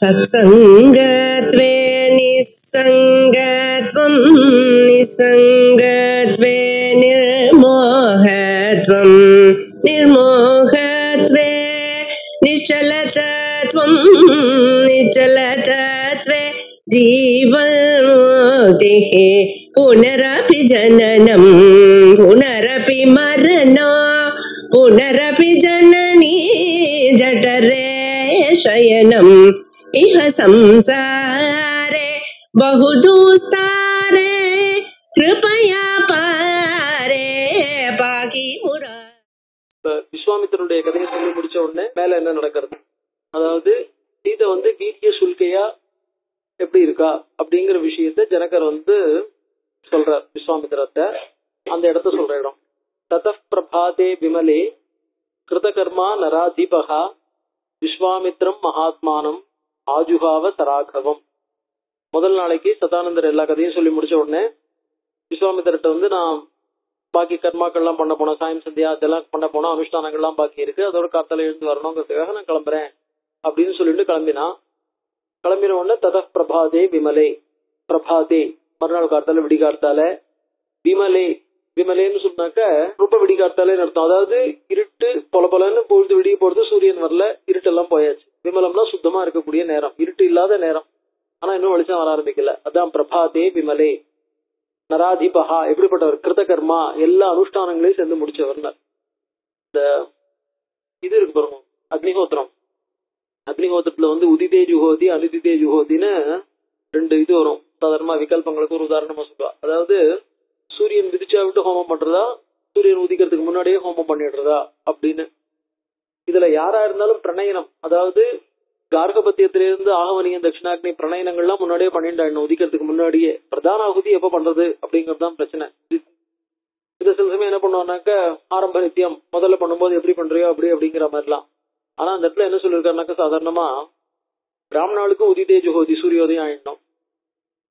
सत्संगत्वे निस्संगत्वं निस्संगत्वे निर्मोहत्वं निर्मोहत्वे निश्चलतत्वं निश्चलतत्वे जीवन्मुक्तिः पुनरपि जननं पुनरपि मरणं पुनरपि जननी जठरे शयनम् इह संसारे बहुदुस्तारे कृपया पारे பாகி முரா. விஸ்வாமித்திரனுடைய கதையை சொல்லி முடிச்ச உடனே மேல என்ன நடக்கிறது, அதாவது சீதை வீரிய சுல்கையா எப்படி இருக்கா அப்படிங்கிற விஷயத்த ஜனகர் சொல்றார் விஸ்வாமித்திரத்தை. அந்த இடத்த சொல்ற இடம் ததः பிரபாதே விமலே கிருதகர்மா நராதிபகா விஸ்வாமித்ரம் மகாத்மானம் ஆஜுகாவ சராகவம். முதல் நாளைக்கு சதானந்தர் எல்லா கதையும் சொல்லி முடிச்ச உடனே விஸ்வாமித்திரட்ட நான் பாக்கி கர்மாக்கள்லாம் பண்ண போனோம், சாயம் சந்தியா அதெல்லாம் பண்ண போனோம், அனுஷ்டானங்கள்லாம் பாக்கி இருக்கு, அதோட காத்தால எழுந்து வரணுங்கிறதுக்காக நான் கிளம்புறேன் அப்படின்னு சொல்லிட்டு கிளம்பின உடனே ததः பிரபாதே விமலே, பிரபாதே மறுநாள் காத்தால விடிகார்த்தால, விமலே விமலேன்னு சொன்னாக்க ரொம்ப விடிகார்த்தாலே அர்த்தம். அதாவது இருட்டு பொல பொலன்னு பொழுது விடிய போறது, சூரியன் வரல, இருட்டெல்லாம் போயாச்சு. விமலம்னா சுத்தமா இருக்கக்கூடிய நேரம், இருட்டு இல்லாத நேரம், ஆனா இன்னும் வெளிச்சம் வர ஆரம்பிக்கல. அதான் பிரபாதே விமலே. நராதிபகா எப்படிப்பட்டவர், கிருதகர்மா எல்லா அனுஷ்டானங்களையும் சேர்ந்து முடிச்சவர். இந்த இது இருக்கு பாருங்க, அக்னிஹோத்திரம். அக்னிஹோத்திரத்துல உதிதே ஜுஹோதி அனுதிதே ஜுஹோதின்னு ரெண்டு இது வரும். சாதாரணமா விகல்பங்களுக்கு ஒரு உதாரணமா சொல்லுவா. அதாவது சூரியன் விதிச்சா விட்டு ஹோமம் பண்றதா, சூரியன் உதிக்கிறதுக்கு முன்னாடியே ஹோமம் பண்ணிடுறதா அப்படின்னு. இதுல யாரா இருந்தாலும் பிரணயனம், அதாவது கார்கபத்தியத்திலிருந்து ஆகவனியம் தட்சிணாக்னி பிரணயனங்கள்லாம் முன்னாடியே பண்ணிட்டாங்க உதிக்கிறதுக்கு முன்னாடியே. பிரதான ஆகுதி எப்ப பண்றது அப்படிங்கறதுதான் பிரச்சனை. இது சில சமயம் என்ன பண்ணுவானாக்க ஆரம்ப நித்தியம் முதல்ல பண்ணும்போது எப்படி பண்றியோ அப்படிங்கிற மாதிரிலாம். ஆனா அந்த இடத்துல என்ன சொல்லியிருக்காருனாக்க சாதாரணமா பிராமணாளுக்கும் உதிதே ஜுஹோதி சூரியோதயம் ஆயிடணும்,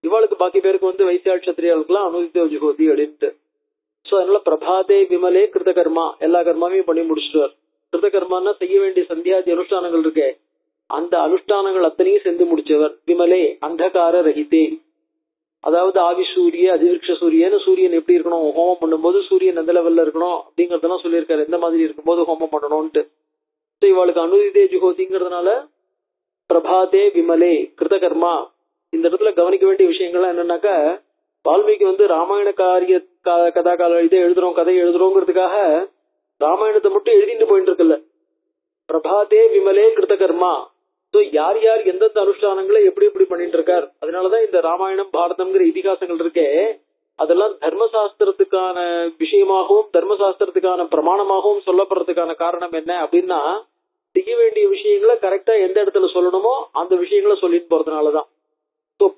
இவாளுக்கு பாக்கி பேருக்கு வைசியாள் சத்திரியாளுக்குலாம் அனுதிதே ஜுஹோதி அப்படின்ட்டு. சோ அதனால பிரபாதே விமலே கிருதகர்மா எல்லா கர்மாவையும் பண்ணி முடிச்சுட்டார். கிருதகர்மான்னா செய்ய வேண்டிய சந்தியாதி அனுஷ்டானங்கள் இருக்கே, அந்த அனுஷ்டானங்கள் அத்தனையும் சென்று முடிச்சவர். விமலே அந்தகார ரஹிதே, அதாவது ஆவி சூரிய அதிவிருஷ சூரியன்னு சூரியன் எப்படி இருக்கணும், ஹோமம் பண்ணும்போது சூரியன் எந்த லெவல்ல இருக்கணும் அப்படிங்கறதெல்லாம் சொல்லியிருக்காரு, எந்த மாதிரி இருக்கும்போது ஹோமம் பண்ணணும்ட்டு. இவாளுக்கு அனுதிதே ஜுஹோதிங்கிறதுனால பிரபாதே விமலே கிருதகர்மா. இந்த இடத்துல கவனிக்க வேண்டிய விஷயங்கள்லாம் என்னன்னாக்கா, வால்மீகி ராமாயண காரிய கதா கால இதை எழுதுறோம், கதை எழுதுறோங்கிறதுக்காக ராமாயணத்தை மட்டும் எழுதிட்டு போயிட்டு இருக்குல்ல. பிரபாதே விமலே கிருதகர்மா. யார் யார் எந்தெந்த அனுஷ்டானங்களை எப்படி எப்படி பண்ணிட்டு இருக்கார். அதனாலதான் இந்த ராமாயணம் பாரதம்ங்கிற இதிகாசங்கள் இருக்கே, அதெல்லாம் தர்மசாஸ்திரத்துக்கான விஷயமாகவும் தர்மசாஸ்திரத்துக்கான பிரமாணமாகவும் சொல்லப்படுறதுக்கான காரணம் என்ன அப்படின்னா, செய்ய வேண்டிய விஷயங்களை கரெக்டா எந்த இடத்துல சொல்லணுமோ அந்த விஷயங்களை சொல்லிட்டு போறதுனாலதான்.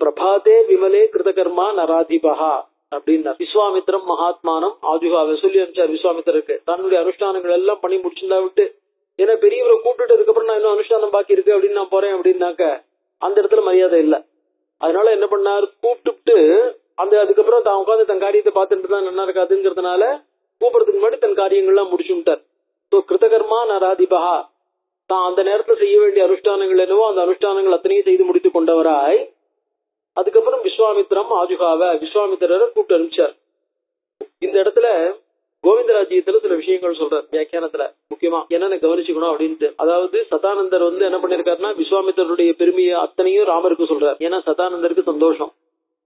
பிரபாதே விமலே கிருதகர்மா நராதிபகா அப்படின்னா விஸ்வாமித்திரம் மகாத்மானம் ஆஜுகாவை சொல்லி அனுப்பிச்சார் விஸ்வாமித்திரருக்கு. தன்னுடைய அனுஷ்டானங்கள் எல்லாம் பண்ணி முடிச்சிருந்தா விட்டு, ஏன்னா பெரியவரை கூப்பிட்டு அதுக்கப்புறம் நான் இன்னும் அனுஷ்டானம் பாக்கி இருக்கு அப்படின்னு நான் போறேன் அப்படின்னாக்க அந்த இடத்துல மரியாதை இல்லை. அதனால என்ன பண்ணார், கூப்பிட்டு அதுக்கப்புறம் தான் உட்காந்து தன் காரியத்தை பார்த்துட்டு தான் நல்லா இருக்காதுங்கிறதுனால கூப்பிடுறதுக்கு முன்னாடி தன் காரியங்கள்லாம் முடிச்சுட்டார். கிருதகர்மா நராதிபகா, தான் அந்த நேரத்துல செய்ய வேண்டிய அனுஷ்டானங்கள் என்னவோ அந்த அனுஷ்டானங்கள் அத்தனையும் செய்து முடித்து கொண்டவராய் அதுக்கப்புறம் விஸ்வாமித்திரம் ஆஜுகாவ விஸ்வாமித்திரரை கூப்பிட்டு அனுப்பிச்சார். இந்த இடத்துல கோவிந்தராஜ்யத்துல சில விஷயங்கள் சொல்றார் வியாக்கியானத்துல, முக்கியமா என்னென்ன கவனிச்சுக்கணும் அப்படின்ட்டு. அதாவது சதானந்தர் என்ன பண்ணிருக்காருன்னா விஸ்வாமித்திரருடைய பெருமையை அத்தனையும் ராமருக்கு சொல்றார். ஏன்னா சதானந்தருக்கு சந்தோஷம்,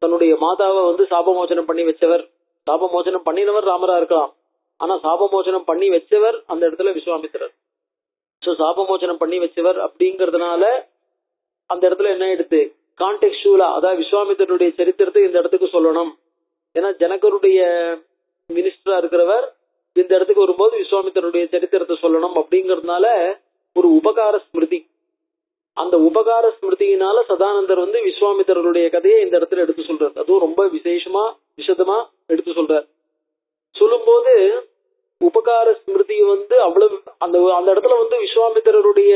தன்னுடைய மாதாவை சாபமோச்சனம் பண்ணி வச்சவர். சாபமோச்சனம் பண்ணினவர் ராமரா இருக்கலாம், ஆனா சாபமோச்சனம் பண்ணி வச்சவர் அந்த இடத்துல விஸ்வாமித்திரர். சோ சாபமோச்சனம் பண்ணி வச்சவர் அப்படிங்கறதுனால அந்த இடத்துல என்ன எடுத்து கான்டெக்ஸ்டுவலா, அதாவது விஸ்வாமித்திரருடைய சரித்திரத்தை இந்த இடத்துக்கு சொல்லணும். ஏன்னா ஜனகருடைய மினிஸ்டரா இருக்கிறவர் இந்த இடத்துக்கு வரும்போது விஸ்வாமித்திரருடைய சரித்திரத்தை சொல்லணும் அப்படிங்கறதுனால ஒரு உபகார ஸ்மிருதி. அந்த உபகார ஸ்மிருதியினால சதானந்தர் விஸ்வாமித்திரருடைய கதையை இந்த இடத்துல எடுத்து சொல்றார். அதுவும் ரொம்ப விசேஷமா விசதமா எடுத்து சொல்றார். சொல்லும்போது உபகார ஸ்மிருதி அவ்வளவு அந்த இடத்துல விஸ்வாமித்திரருடைய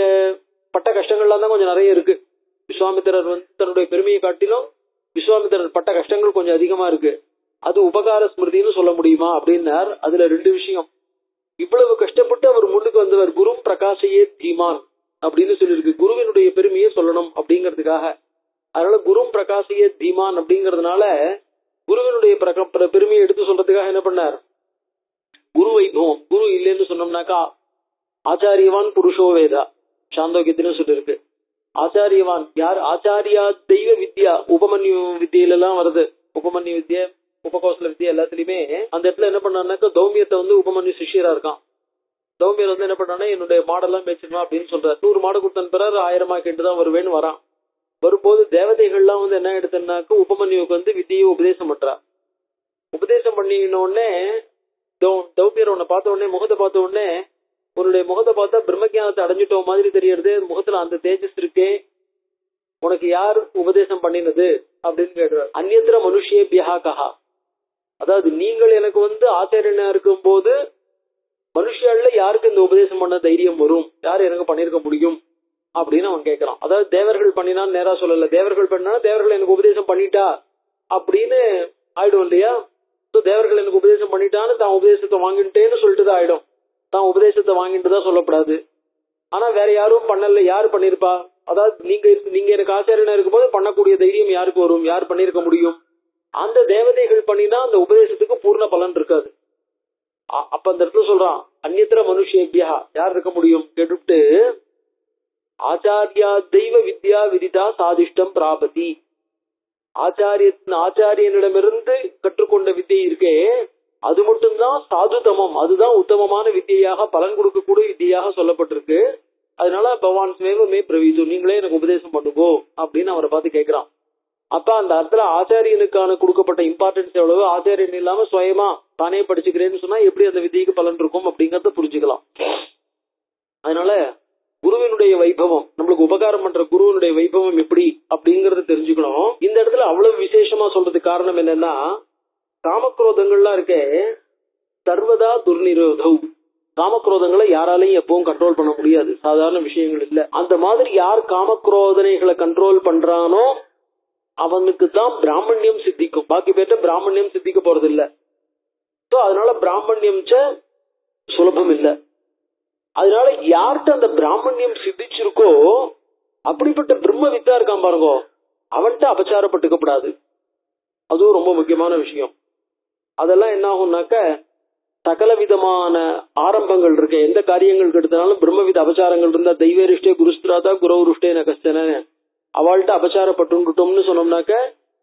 பட்ட கஷ்டங்கள்லாம் தான் கொஞ்சம் நிறைய இருக்கு. விஸ்வாமித்திரர் தன்னுடைய பெருமையை காட்டிலும் விஸ்வாமித்திரர் பட்ட கஷ்டங்கள் கொஞ்சம் அதிகமா இருக்கு. அது உபகார ஸ்மிருதின்னு சொல்ல முடியுமா அப்படின்னார். அதுல ரெண்டு விஷயம். இவ்வளவு கஷ்டப்பட்டு அவர் முன்னுக்கு வந்தவர், குரும் பிரகாசையே தீமான், அப்படின்னு சொல்லியிருக்கு. குருவினுடைய பெருமையை சொல்லணும் அப்படிங்கிறதுக்காக. அதனால குரு பிரகாசிய தீமான் அப்படிங்கறதுனால குருவினுடைய பெருமையை எடுத்து சொல்றதுக்காக என்ன பண்ணார்? குரு வைபவம். குரு இல்லைன்னு சொன்னோம்னாக்கா ஆச்சாரியவான் புருஷோ வேதா சாந்தோக்கியத்தின்னு சொல்லிருக்கு. ஆச்சாரியவான் யார்? ஆச்சாரியா தெய்வ வித்யா உபமன்யு வித்தியில எல்லாம் வருது. உபமன்யு வித்யா உபகோசல வித்யா எல்லாத்துலயுமே அந்த இடத்துல என்ன பண்ணான்னாக்கா தௌமியத்தை வந்து உபமன்யு சிஷியரா இருக்கான். தௌமியர் வந்து என்ன பண்ணானா என்னுடைய மாடெல்லாம் பேசிடுவான் அப்படின்னு சொல்றாரு. 100 மாடு கொடுத்தன் பிறகு 1000 கேட்டுதான் வருவேன்னு வரான். வரும்போது தேவதைகள்லாம் வந்து என்ன எடுத்தனாக்க உபமன்யுக்கு வந்து வித்தியை உபதேசம் பண்றா. உபதேசம் பண்ணின உடனே தௌமியர் உன்னை பார்த்த உடனே முகத்தை பார்த்த உடனே உன்னுடைய முகத்தை பார்த்தா பிரம்மஜானத்தை அடைஞ்சிட்டோம் மாதிரி தெரியறது. முகத்துல அந்த தேஜஸ் இருக்கே, உனக்கு யார் உபதேசம் பண்ணினது அப்படின்னு கேட்கிறார். அந்நியத்திர மனுஷேபியா கஹா, அதாவது நீங்கள் எனக்கு வந்து ஆச்சாரியனா இருக்கும் போது மனுஷியால யாருக்கு இந்த உபதேசம் பண்ண தைரியம் வரும்? யார் எனக்கு பண்ணிருக்க முடியும் அப்படின்னு அவன் கேட்கறான். அதாவது தேவர்கள் பண்ணினான்னு நேரா சொல்லல. தேவர்கள் பண்ணா தேவர்கள் எனக்கு உபதேசம் பண்ணிட்டா அப்படின்னு ஆயிடும் இல்லையா? தேவர்கள் எனக்கு உபதேசம் பண்ணிட்டான்னு தான் உபதேசத்தை வாங்கிட்டேன்னு சொல்லிட்டுதான் ஆயிடும். தான் உபதேசத்தை வாங்கிட்டு தான் சொல்லப்படாது. ஆனா வேற யாரும் பண்ணல. யாரு பண்ணிருப்பா? அதாவது நீங்க எனக்கு ஆச்சாரியனா இருக்கும்போது பண்ணக்கூடிய தைரியம் யாருக்கு வரும்? யார் பண்ணிருக்க முடியும்? அந்த தேவதைகள் பண்ணினா அந்த உபதேசத்துக்கு பூர்ண பலன் இருக்காது. அப்ப அந்த இடத்துல சொல்றான் அந்நியத்திர மனுஷேபியா யார் இருக்க முடியும் கேட்டுட்டு ஆச்சாரியா தெய்வ வித்யா விதிதா சாதிஷ்டம் பிராபதி. ஆச்சாரியனிடமிருந்து கற்றுக்கொண்ட வித்தியை இருக்கே அது மட்டும்தான் சாதுதமம், அதுதான் உத்தமமான வித்தியாக பலன் கொடுக்கக்கூடிய வித்தியாக சொல்லப்பட்டிருக்கு. அதனால பகவான் ஸ்வேவமே பிரவீது, நீங்களே எனக்கு உபதேசம் பண்ணுங்கோ அப்படின்னு அவரை பார்த்து கேட்கிறான். அப்ப அந்த இடத்துல ஆச்சாரியனுக்கான கொடுக்கப்பட்ட இம்பார்ட்டன்ஸ் எவ்வளவு, ஆச்சாரியன் இல்லாம சுயமா தானே படிச்சுக்கிறேன்னு சொன்னா எப்படி அந்த வித்தியக்கு பலன் இருக்கும் அப்படிங்கறத புரிஞ்சுக்கலாம். அதனால குருவினுடைய வைபவம், நம்மளுக்கு உபகாரம் பண்ற குருவினுடைய வைபவம் எப்படி அப்படிங்கறத தெரிஞ்சுக்கணும். இந்த இடத்துல அவ்வளவு விசேஷமா சொல்றதுக்கு காரணம் என்னன்னா, காமக்ரோதங்கள்லாம் இருக்கே சர்வதா துர்நிரோதம். காமக்ரோதங்களை யாராலையும் எப்பவும் கண்ட்ரோல் பண்ண முடியாது, சாதாரண விஷயங்கள் இல்ல. அந்த மாதிரி யார் காமக்ரோதனைகளை கண்ட்ரோல் பண்றானோ அவனுக்கு தான் பிராமணியம் சித்திக்கும். பாக்கி பேர்ட்ட பிராமணியம் சித்திக்க போறது இல்ல. அதனால பிராமணியம் சுலபம் இல்ல. அதனால யார்கிட்ட அந்த பிராமணியம் சித்திச்சிருக்கோ அப்படிப்பட்ட பிரம்ம வித்தா இருக்கான் பாருங்க, அவன்கிட்ட அபச்சாரப்பட்டுக்கப்படாது. அதுவும் ரொம்ப முக்கியமான விஷயம். அதெல்லாம் என்ன ஆகும்னாக்க சகல விதமான ஆரம்பங்கள் இருக்கு. எந்த காரியங்களுக்கு எடுத்தாலும் பிரம்மவித அபச்சாரங்கள் இருந்தா தெய்வேரிஷ்டே குருஸ்திராதா குரவுருஷ்டே நகஸ்தன அவள்கிட்ட அபச்சாரப்பட்டுட்டோம்னு சொன்னோம்னாக்க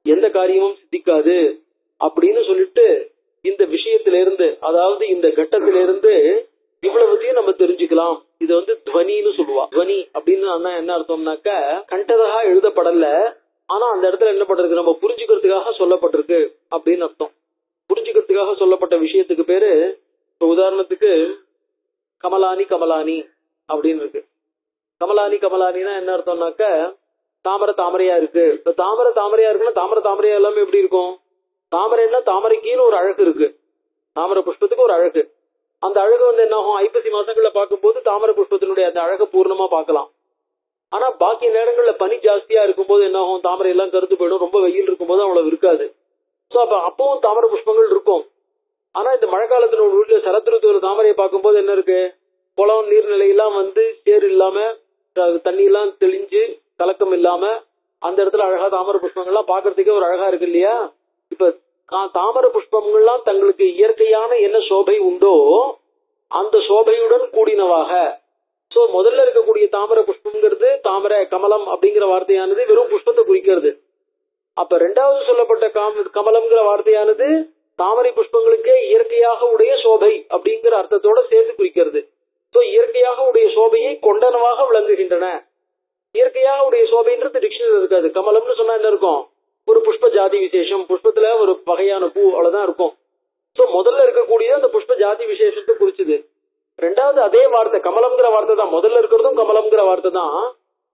எந்த காரியமும் சித்திக்காது அப்படின்னு சொல்லிட்டு இந்த விஷயத்திலிருந்து, அதாவது இந்த கட்டத்திலிருந்து இவ்வளவுத்தையும் நம்ம தெரிஞ்சுக்கலாம். இது வந்து துவனின்னு சொல்லுவா. துவனி அப்படின்னு என்ன அர்த்தம்னாக்க கண்டதா எழுதப்படல, ஆனா அந்த இடத்துல என்ன பண்றது நம்ம புரிஞ்சுக்கிறதுக்காக சொல்லப்பட்டிருக்கு அப்படின்னு அர்த்தம். புரிஞ்சுக்கிறதுக்காக சொல்லப்பட்ட விஷயத்துக்கு பேரு, இப்ப உதாரணத்துக்கு கமலானி கமலானி அப்படின்னு இருக்கு. கமலானி கமலானின்னா என்ன அர்த்தம்னாக்க தாமரை தாமரையா இருக்கு. இப்ப தாமரை தாமரையா இருக்குன்னா தாமரை தாமரையா எல்லாமே எப்படி இருக்கும்? தாமரைன்னா தாமரைக்குன்னு ஒரு அழகு இருக்கு, தாமரை புஷ்பத்துக்கு ஒரு அழகு. அந்த அழகு வந்து என்ன ஆகும், ஐப்பசி மாசங்கள்ல பார்க்கும்போது தாமரை புஷ்பத்தினுடைய அந்த அழகை பூர்ணமா பார்க்கலாம். ஆனா பாக்கி நேரங்கள்ல பனி ஜாஸ்தியா இருக்கும்போது என்ன ஆகும், தாமரை எல்லாம் கருத்து போயிடும். ரொம்ப வெயில் இருக்கும்போது அவ்வளவு இருக்காது. சோ அப்பவும் தாமரை புஷ்பங்கள் இருக்கும். ஆனா இந்த மழை காலத்துல ஒரு வீட்டுல சரத்துருத்து தாமரையை பார்க்கும்போது என்ன இருக்கு, குளம் நீர்நிலையெல்லாம் வந்து சேர் இல்லாம தண்ணி எல்லாம் தெளிஞ்சு கலக்கம் இல்லாம அந்த இடத்துல அழகா தாமரை புஷ்பங்கள்லாம் பாக்குறதுக்கே ஒரு அழகா இருக்கு இல்லையா? இப்ப தாமரை புஷ்பங்கள்லாம் தங்களுக்கு இயற்கையான என்ன சோபை உண்டோ அந்த சோபையுடன் கூடினவாக. சோ முதல்ல இருக்கக்கூடிய தாமரை புஷ்பம்ங்கிறது தாமரை கமலம் அப்படிங்கிற வார்த்தையானது வெறும் புஷ்பத்தை குறிக்கிறது. அப்ப ரெண்டாவது சொல்லப்பட்ட கமலம்ங்கிற வார்த்தையானது தாமரை புஷ்பங்களுக்கே இயற்கையாக உடைய சோபை அப்படிங்கிற அர்த்தத்தோட சேர்த்து குறிக்கிறது. சோ இயற்கையாக உடைய சோபையை கொண்டனவாக விளங்குகின்றன. இயற்கையாக உடைய சோபைன்றது டிக்ஷனரி இருக்காது. கமலம்னு சொன்னா என்ன இருக்கும், ஒரு புஷ்ப ஜாதி விசேஷம், புஷ்பத்துல ஒரு வகையான பூ, அவ்வளவுதான் இருக்கும். சோ முதல்ல இருக்கக்கூடிய அந்த புஷ்ப ஜாதி விசேஷத்தை குறிச்சுது. ரெண்டாவது அதே வார்த்தை கமலம்ங்கிற வார்த்தை தான். முதல்ல இருக்கிறதும் கமலம்ங்கிற வார்த்தை தான்,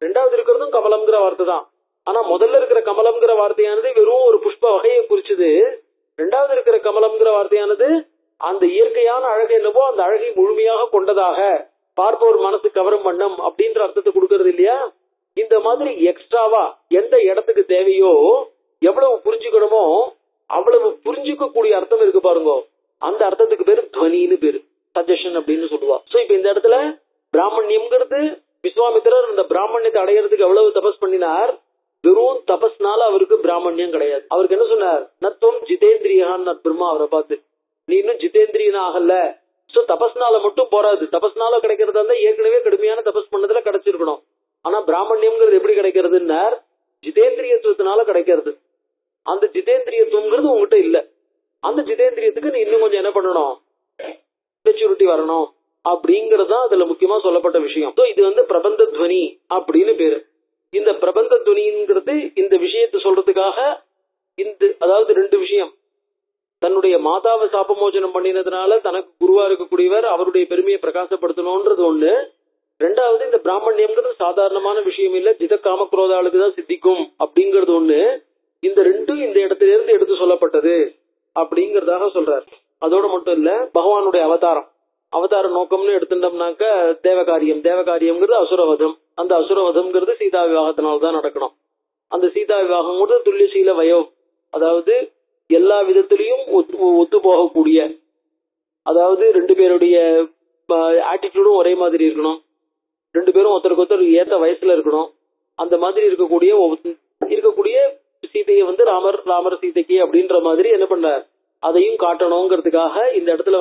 ரெண்டாவது இருக்கிறதும் கமலம்ங்கிற வார்த்தை தான். ஆனா முதல்ல இருக்கிற கமலம்ங்கிற வார்த்தையானது வெறும் ஒரு புஷ்ப வகையை குறிச்சுது. ரெண்டாவது இருக்கிற கமலம்ங்கிற வார்த்தையானது அந்த இயற்கையான அழகு என்னவோ அந்த அழகை முழுமையாக கொண்டதாக பார்ப்போர் மனசு கவரும் வண்ணம் அப்படின்ற அர்த்தத்தை கொடுக்கறது இல்லையா? இந்த மாதிரி எக்ஸ்ட்ராவா எந்த இடத்துக்கு தேவையோ எவ்வளவு புரிஞ்சுக்கணுமோ அவ்வளவு புரிஞ்சுக்க கூடிய அர்த்தம் இருக்கு பாருங்க, அந்த அர்த்தத்துக்கு பேரு துவனின்னு பேரு, சஜஷன் அப்படின்னு சொல்லுவா. சோ இப்ப இந்த இடத்துல பிராமணியம்ங்கிறது விஸ்வாமித்திரர் இந்த பிராமணியத்தை அடையிறதுக்கு எவ்வளவு தபஸ் பண்ணினார். வெறும் தபஸ்னால அவருக்கு பிராமணியம் கிடையாது. அவருக்கு என்ன சொன்னார், நத்துவம் ஜிதேந்திரியான்னு பிரம்மா அவரை பார்த்து, நீ இன்னும் ஜிதேந்திரியன் ஆகல. சோ தபஸ்னால மட்டும் போறாது. தபஸ்னால கிடைக்கிறதா இருந்தா ஏற்கனவே கடுமையான தபஸ் பண்ணதுல கிடைச்சிருக்கணும். ஆனா பிராமணியம்ங்கிறது எப்படி கிடைக்கிறதுன்னா ஜிதேந்திரியத்துவத்தினால கிடைக்கிறது. அந்த ஜிதேந்திரியத்துவங்கிறது உங்ககிட்ட இல்ல. அந்த ஜிதேந்திரியத்துக்கு நீ இன்னும் கொஞ்சம் என்ன பண்ணணும், மெச்சூரிட்டி வரணும் அப்படிங்கறது தான் அதுல முக்கியமா சொல்லப்பட்ட விஷயம். இது பிரபந்த துவனி அப்படின்னு பேரு. இந்த பிரபந்த துவனிங்கிறது இந்த விஷயத்தை சொல்றதுக்காக அதாவது ரெண்டு விஷயம். தன்னுடைய மாதாவை சாபமோச்சனம் பண்ணினதுனால தனக்கு குருவா இருக்கக்கூடியவர் அவருடைய பெருமையை பிரகாசப்படுத்தணும்ன்றது ஒண்ணு. ரெண்டாவது, இந்த பிராமணியம்ங்கிறது சாதாரணமான விஷயம் இல்ல, ஜித காமக்ரோதாளுக்கு தான் சித்திக்கும் அப்படிங்கிறது ஒண்ணு. இந்த ரெண்டும் இந்த இடத்துல இருந்து எடுத்து சொல்லப்பட்டது அப்படிங்கறதாக சொல்றார். அதோட மட்டும் இல்ல, பகவானுடைய அவதார நோக்கம்னு எடுத்துட்டோம்னாக்க தேவகாரியம்ங்கிறது அசுரவதம். அந்த அசுரவதம்ங்கிறது சீதா விவாகத்தினால்தான் நடக்கணும். அந்த சீதா விவாகம் துல்லியசீல வயோ, அதாவது எல்லா விதத்திலையும் ஒத்து போகக்கூடிய, அதாவது ரெண்டு பேருடைய ஆட்டிடியூடும் ஒரே மாதிரி இருக்கணும், ரெண்டு பேரும் ஒருத்தருக்கு ஒருத்தர் ஏத்த வயசுல இருக்கணும். அந்த மாதிரி இருக்கக்கூடிய சீதையை ராமர் சீதைக்கு அப்படின்ற மாதிரி என்ன பண்றார், அதையும் காட்டணுங்கிறதுக்காக இந்த இடத்துல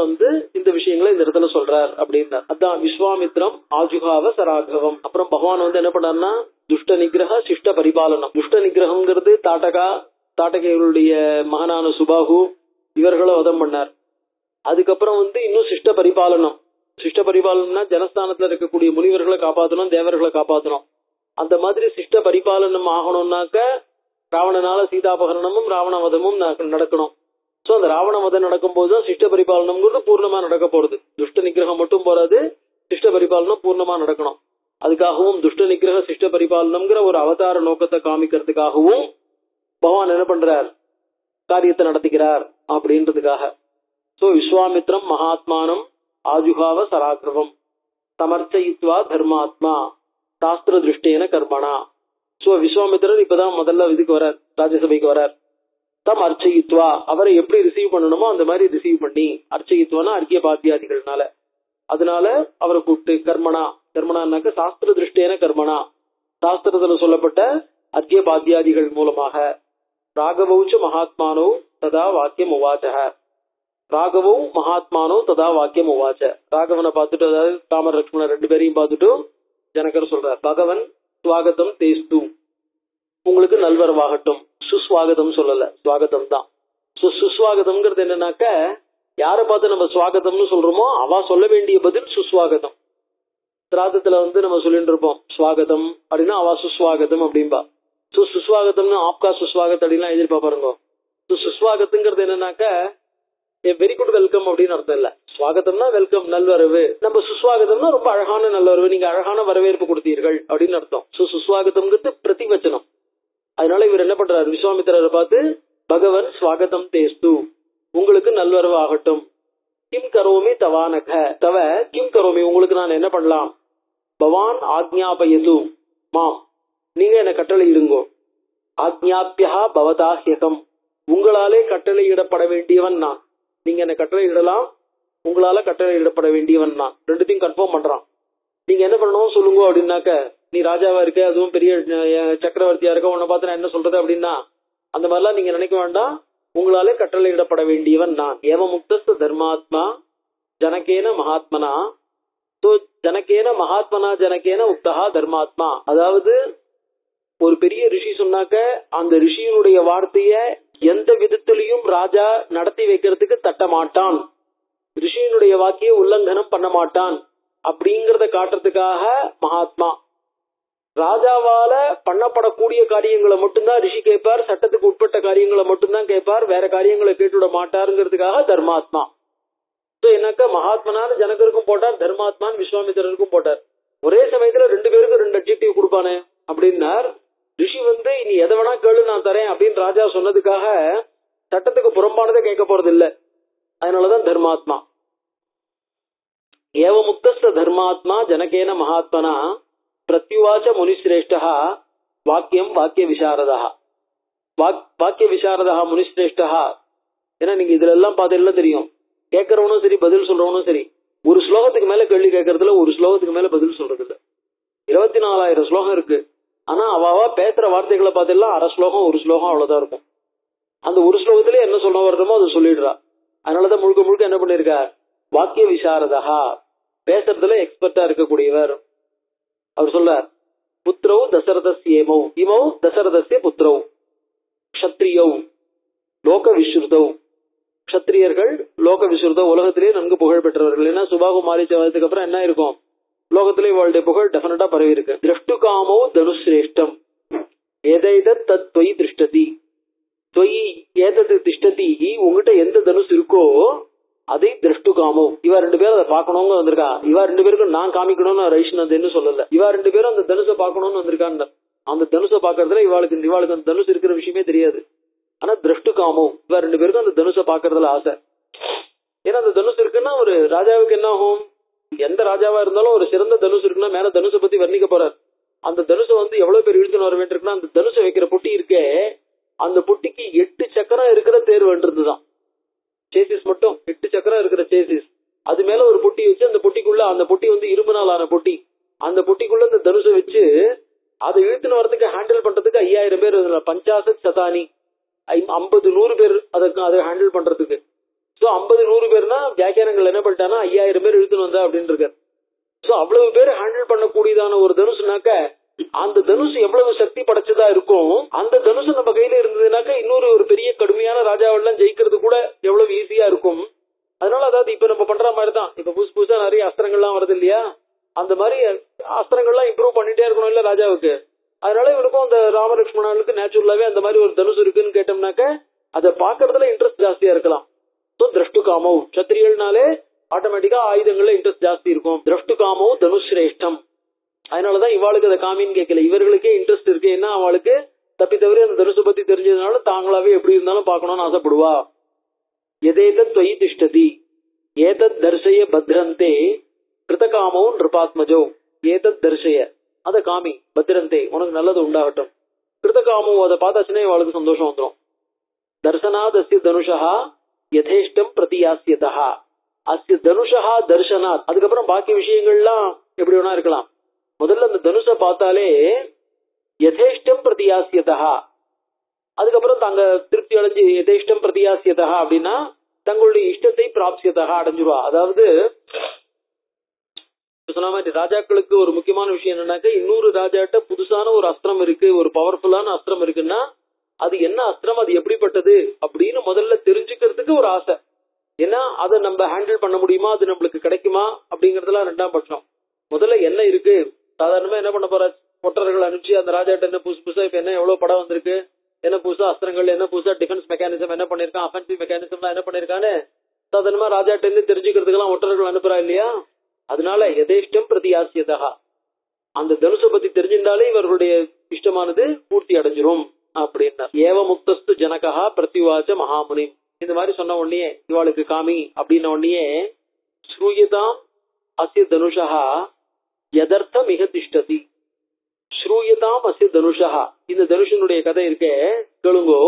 இந்த விஷயங்களை இந்த இடத்துல சொல்றார் அப்படின்னா. அதான் விஸ்வாமித்ரம் ஆஜுகாவ சராகவம். அப்புறம் பகவான் என்ன பண்ணார்னா துஷ்ட நிகிரக சிஷ்ட பரிபாலனம். துஷ்ட நிகிரகம்ங்கிறது தாட்டகைகளுடைய மகனான சுபாகு இவர்களை வதம் பண்ணார். அதுக்கப்புறம் இன்னும் சிஷ்ட பரிபாலனம். சிஷ்ட பரிபாலனம்னா ஜனஸ்தானத்துல இருக்கக்கூடிய முனிவர்களை காப்பாற்றணும், தேவர்களை காப்பாற்றணும். அந்த மாதிரி சிஷ்ட பரிபாலனம் ஆகணும்னாக்க ராவணனால சீதாபகரணமும் ராவணவதமும் நடக்கணும். சோ அந்த ராவணவதம் நடக்கும் போதுதான் சிஷ்ட பரிபாலனம்ங்கிறது பூர்ணமா நடக்க போறது. துஷ்ட நிகிரகம் மட்டும் போறாது, சிஷ்ட பரிபாலனம் பூர்ணமா நடக்கணும். அதுக்காகவும் துஷ்ட நிகிரக சிஷ்ட பரிபாலனம்ங்கிற ஒரு அவதார நோக்கத்தை காமிக்கிறதுக்காகவும் பகவான் என்ன பண்றார், காரியத்தை நடத்திக்கிறார் அப்படின்றதுக்காக. சோ விஸ்வாமித்ரம் மகாத்மானம் ஆஜுகாவ சராகிரவம் சமர்ச்சயித்வா தர்மாத்மா சாஸ்திர திருஷ்டேன கர்மணா. சோ விஸ்வாமித்திரர் இப்பதான் முதல்ல இதுக்கு வரார், ராஜ்யசபைக்கு வரார். தம் அர்ச்சயித்வா, அவரை எப்படி ரிசீவ் பண்ணணுமோ அந்த மாதிரி ரிசீவ் பண்ணி, அர்ச்சயித்வானா அர்க்கிய பாத்தியாதிகள்னால, அதனால அவரை கூப்பிட்டு கர்மனாக்க சாஸ்திர திருஷ்டேன கர்மணா, சாஸ்திரத்துல சொல்லப்பட்ட அர்க்கிய பாத்தியாதிகள் மூலமாக. ராகவௌச்ச மகாத்மானோ ததா வாக்கியம் உவாச்ச. ராகவௌ மகாத்மானோ ததா வாக்கியம் உவாச்ச. ராகவனை பார்த்துட்டு, அதாவது ராமர் லட்சுமணன் ரெண்டு பேரையும் பார்த்துட்டு ஜனகர் சொல்றார், பகவன் ஸ்வாகதம் தேஸ்து, உங்களுக்கு நல்வரவாகட்டும். சுஸ்வாகதம் சொல்லல, ஸ்வாகதம் தான். சுஸ்வாகதம்ங்கிறது என்னன்னாக்க, யாரை பார்த்து நம்ம ஸ்வாகதம்னு சொல்றோமோ அவ சொல்ல வேண்டிய பதில் சுஸ்வாகதம். சிராதத்துல நம்ம சொல்லிட்டு இருப்போம் ஸ்வாகதம் அப்படின்னா, அவ சுஸ்வாகதம் அப்படின்பா. சுஸ்வாகதம்னு ஆப்கா சுஸ்வாகத் அப்படின்லாம் எதிர்பார்ப்பாருங்க. சுஸ்வாகத்துங்கிறது என்னன்னாக்க வெரி குட் வெல்கம் அப்படின்னு அர்த்தம் இல்ல. ஸ்வாகதம்னா வெல்கம், நல்வரவு. நம்ம சுஸ்வாகதம்னா ரொம்ப அழகான நல்வரவு, நீங்க அழகான வரவேற்பு கொடுத்தீர்கள் அப்படின்னு அர்த்தம். சுஸ்வாகதம்ங்கிறது பிரதிவச்சனம். அதனால இவர் என்ன பண்றாரு, விஸ்வாமித்திரரை பார்த்து பகவன் ஸ்வாகதம் தேஸ்து, உங்களுக்கு நல்வரவு ஆகட்டும். கிம் கரோமி தவானக தவ கிம் கரோமி, உங்களுக்கு நான் என்ன பண்ணலாம். பவான் ஆக்ஞாபயது மாம், நீங்க என்ன கட்டளை இடுங்கோ. ஆக்ஞாபியா பவதாஹ்யகம், உங்களாலே கட்டளை இடப்பட வேண்டியவன் நான். நீங்க என்ன கட்டளை இடலாம், உங்களால கட்டளை இடப்பட வேண்டியவன் நான். ரெண்டுத்தையும் கன்ஃபார்ம் பண்றான். நீங்க என்ன பண்ணணும் சொல்லுங்க அப்படின்னாக்க, நீ ராஜாவா இருக்க, அதுவும் பெரிய சக்கரவர்த்தியா இருக்க, உன்னை பார்த்து நான் என்ன சொல்றது அப்படின்னா, அந்த மாதிரிலாம் நீங்க நினைக்க வேண்டாம். உங்களாலே கட்டளை இடப்பட வேண்டியவன் நான். ஏவ முக்தஸ்த தர்மாத்மா ஜனகேன மகாத்மனா. ஜனகேன மகாத்மனா ஜனகேன உக்தஹா தர்மாத்மா. அதாவது ஒரு பெரிய ரிஷி சொன்னாக்க அந்த ரிஷியினுடைய வார்த்தைய எந்த விதத்திலையும் ராஜா நடத்தி வைக்கிறதுக்கு தட்ட மாட்டான், ரிஷியினுடைய வாக்கிய உல்லங்கனம் பண்ண மாட்டான் அப்படிங்கறத காட்டுறதுக்காக மகாத்மா. ராஜாவால பண்ணப்படக்கூடிய காரியங்களை மட்டும்தான் ரிஷி கேட்பார், சட்டத்துக்கு உட்பட்ட காரியங்களை மட்டும்தான் கேட்பார், வேற காரியங்களை கேட்டுவிட மாட்டாருங்கிறதுக்காக தர்மாத்மா. என்னக்கா மகாத்மனான ஜனகருக்கும் போட்டார், தர்மாத்மான் விஸ்வாமித்திரருக்கும் போட்டார். ஒரே சமயத்துல ரெண்டு பேருக்கும் ரெண்டு அட்ஜெக்டிவ் கொடுப்பானே அப்படின்னார். ரிஷி நீ எதை வேணா கேளு நான் தரேன் அப்படின்னு ராஜா சொன்னதுக்காக சட்டத்துக்கு புறம்பானதை கேட்க போறது இல்ல. அதனாலதான் தர்மாத்மா. ஏவ முக்தஸ்த தர்மாத்மா ஜனகேன மகாத்மனா பிரத்யுவாச்ச முனிஸ்ரேஷ்டா வாக்கியம் வாக்கிய விசாரதா. வாக்கிய விசாரதா முனிஸ்ரேஷ்டா. ஏன்னா நீங்க இதுல எல்லாம் பார்த்து எல்லாம் தெரியும், கேட்கறவனும் சரி பதில் சொல்றவனும் சரி ஒரு ஸ்லோகத்துக்கு மேல கேள்வி கேட்கறதுல ஒரு ஸ்லோகத்துக்கு மேல பதில் சொல்றது இல்ல. 24,000 ஸ்லோகம் இருக்கு. ஆனா அவாவா பேசுற வார்த்தைகளை பார்த்தெல்லாம் அரை ஸ்லோகம் ஒரு ஸ்லோகம் அவ்வளவுதான் இருக்கும். அந்த ஒரு ஸ்லோகத்திலே என்ன சொல்ல வரணுமோ அதை சொல்லிடுறா. அதனாலதான் முழுக்க முழுக்க என்ன பண்ணிருக்கார், வாக்கிய விசாரதா, பேசுறதுல எக்ஸ்பர்ட்டா இருக்கக்கூடியவர். அவர் சொல்றார், புத்திரௌ தசரதஸ்யேமௌ இமௌ தசரதஸ்ய புத்திரௌ க்ஷத்ரியௌ லோக விஸ்ருதௌ. க்ஷத்ரியர்கள் லோக விஸ்ருதௌ, உலகத்திலேயே நன்கு புகழ் பெற்றவர்கள். ஏன்னா சுபாகு மாறிச்சதுக்கு அப்புறம் என்ன இருக்கும், லோகத்திலே இவளுடைய புகழ் டெஃபினட்டா பரவி இருக்கு. திருஷ்டு காமோ தனுஸ்ரேஷ்டம் ஏதைத தத் தொய் திருஷ்டதி தொய் ஏதது திஷ்டதி. உங்ககிட்ட எந்த தனுஷ் இருக்கோ அதை திருஷ்டு காமோ. இவா 2 பேரும் அதை பார்க்கணும்னு வந்திருக்கா. இவா 2 பேருக்கும் நான் காமிக்கணும்னு ரைஷ்ணன்னு சொல்லல. இவா 2 பேரும் அந்த தனுஷை பார்க்கணும்னு வந்திருக்கான்னு. அந்த தனுஷை பாக்குறதுல இவாளுக்கு அந்த தனுஷ் இருக்கிற விஷயமே தெரியாது. ஆனா திருஷ்டு காமோ, இவா 2 பேருக்கும் அந்த தனுஷை பாக்குறதுல ஆசை. ஏன்னா அந்த தனுஷ் இருக்குன்னா ஒரு ராஜாவுக்கு என்ன ஆகும், எந்த ராஜாவா இருந்தாலும் ஒரு சிறந்த தனுஷ் இருக்குன்னா மேல தனுஷை பத்தி வர்ணிக்க போறார். அந்த தனுஷை எவ்வளவு பேர் இழுத்துன்னு வர வேண்டியிருக்குன்னா, அந்த தனுஷை வைக்கிற பொட்டி இருக்கே, அந்த பொட்டிக்கு 8 சக்கரம் இருக்கிற தேர் வேண்டியதுதான். சேசிஸ் மட்டும் 8 சக்கரம் இருக்கிற சேசிஸ். அது மேல ஒரு பொட்டி வச்சு அந்த பொட்டிக்குள்ள, அந்த பொட்டி இரும்புனால் ஆன பொட்டி, அந்த பொட்டிக்குள்ள அந்த தனுஷை வச்சு அதை இழுத்துன்னு வரதுக்கு ஹேண்டில் பண்றதுக்கு 5000 பேர், 50 சதானி 50-100 பேர் அதை ஹேண்டில் பண்றதுக்கு. சோ 50-100 பேர்னா வியாக்கியானங்கள் என்ன பண்ணிட்டானா 5000 பேர் இழுத்துன்னு வந்தா அப்படின்னு இருக்காரு. சோ அவ்வளவு பேர் ஹேண்டில் பண்ணக்கூடியதான ஒரு தனுசுனாக்க அந்த தனுசு எவ்வளவு சக்தி படைச்சதா இருக்கும். அந்த தனுசு நம்ம கையில இருந்ததுனாக்க இன்னொரு ஒரு பெரிய கடுமையான ராஜாவெல்லாம் ஜெயிக்கிறது கூட எவ்வளவு ஈஸியா இருக்கும். அதனால அதாவது இப்ப நம்ம பண்ற மாதிரிதான், இப்ப புதுசா நிறைய அஸ்திரங்கள்லாம் வருது இல்லையா, அந்த மாதிரி அஸ்திரங்கள்லாம் இம்ப்ரூவ் பண்ணிட்டே இருக்கணும் இல்ல ராஜாவுக்கு. அதனால இவருக்கும் அந்த ராமலட்சுமணனுக்கு நேச்சுரலாவே அந்த மாதிரி ஒரு தனுசு இருக்குன்னு கேட்டோம்னாக்க அதை பாக்குறதுல இன்ட்ரெஸ்ட் ஜாஸ்தியா இருக்கலாம். திரஷ்டு காமோ, சத்திரியல்னாலே ஆட்டோமேட்டிக்கா ஆயுதங்கள்ல இன்ட்ரெஸ்ட் ஜாஸ்தி இருக்கும். திரஷ்டு காமோ தனுஸ்ரேஷ்டம். அதனாலதான் இவாளுக்கு அதை காமின்னு கேட்கல, இவர்களுக்கே இன்ட்ரெஸ்ட் இருக்கு. ஏன்னா அவளுக்கு தப்பி தவறி அந்த தனுசு பத்தி தெரிஞ்சதுனால தாங்களாவே எப்படி இருந்தாலும் பாக்கணும்னு ஆசைப்படுவா. எதேதத் தொயி திஷ்டதி ஏதத் தர்சய பத்ரந்தே கிருதகாமோ நிருபாத்மஜோ. ஏதத் தர்சய, அதை காமி, பத்ரந்தே, உனக்கு நல்லது உண்டாகட்டும். கிருதகாமோ, அதை பார்த்தாச்சுன்னா அவளுக்கு சந்தோஷம் வந்துடும். தர்சனாத் அஸ்ய தனுஷா யதேஷ்டம் பிரதியாஸ்யதா. அஸ்ய தனுஷா தர்சனாத். அதுக்கப்புறம் பாக்கி விஷயங்கள்லாம் எப்படி வேணா இருக்கலாம். முதல்ல அந்த தனுஷை பார்த்தாலே யதேஷ்டம் பிரதியாஸ்யதா, அதுக்கப்புறம் தாங்க திருப்தி அடைஞ்சு யதேஷ்டம் பிரதியாஸ்யதா அப்படின்னா தங்களுடைய இஷ்டத்தை பிராப்சியதா அடைஞ்சிருவா. அதாவது சொன்ன மாதிரி ராஜாக்களுக்கு ஒரு முக்கியமான விஷயம் என்னன்னாக்க, இன்னொரு ராஜாட்ட புதுசான ஒரு அஸ்திரம் இருக்கு, ஒரு பவர்ஃபுல்லான அஸ்திரம் இருக்குன்னா அது என்ன அஸ்திரம், அது எப்படிப்பட்டது அப்படின்னு முதல்ல தெரிஞ்சுக்கிறதுக்கு ஒரு ஆசை. ஏன்னா அதை நம்ம ஹேண்டில் பண்ண முடியுமா, அது நம்மளுக்கு கிடைக்குமா அப்படிங்கறதுலாம் 2ஆம் பட்சம். முதல்ல என்ன இருக்கு, சாதாரணமா என்ன பண்ண போற, ஒற்றர்கள் அனுப்பிச்சு அந்த ராஜாட்ட என்ன புதுசா இப்ப என்ன எவ்வளவு படம் வந்திருக்கு, என்ன புதுசா அஸ்திரங்கள், என்ன புதுசா டிஃபென்ஸ் மெக்கானிசம் என்ன பண்ணிருக்கான், அஃபென்சிவ் மெக்கானிசம் என்ன பண்ணிருக்கான்னு சாதாரணமா ராஜாட்ட இருந்து தெரிஞ்சுக்கிறதுக்கு எல்லாம் ஒற்றர்கள் அனுப்புறா இல்லையா. அதனால எதேஷ்டம் பிரதியாசியதா, அந்த தனுசை பத்தி தெரிஞ்சிருந்தாலே இவர்களுடைய இஷ்டமானது பூர்த்தி அடைஞ்சிரும் அப்படின்னா. ஏவ முக்தஸ்து ஜனகா பிரத்யுவாச்ச மகாமுனி. இந்த மாதிரி சொன்ன உடனே இவாளுக்கு காமி அப்படின்ன உடனே ஸ்ரூயதாம் அஸ்ய தனுஷா யதர்த்த மிக திஷ்டதி. ஸ்ரூயதாம் அஸ்ய தனுஷா, இந்த தனுஷனுடைய கதை இருக்கே கேளுங்கோ.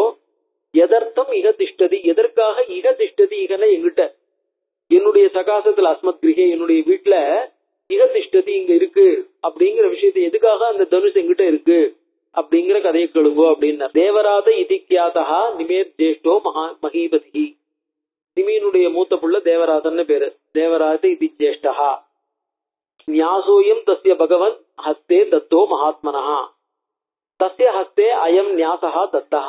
எதர்த்தம் இக திஷ்டதி, எதற்காக இக திஷ்டதி, இகன எங்கிட்ட என்னுடைய சகாசத்துல அஸ்மத் கிரகே என்னுடைய வீட்டுல இக திஷ்டதி இங்க இருக்கு அப்படிங்கிற விஷயத்தை எதுக்காக அந்த தனுஷ் எங்கிட்ட இருக்கு அப்படிங்கிற கதையை கேளுங்கோ அப்படின்னா. தேவராத இதிக்யாதா நிமேர் ஜேஷ்டோ மகீபதி. நிமீனுடைய மூத்த புள்ள தேவராதன்னு பேரு. தேவராத இதி ஜேஷ்டா ஞாசோயம் தஸ்ய பகவன் ஹஸ்தே தத்தோ மகாத்மனஹா தஸ்ய ஹஸ்தே அயம் ஞாசஹா தத்தா.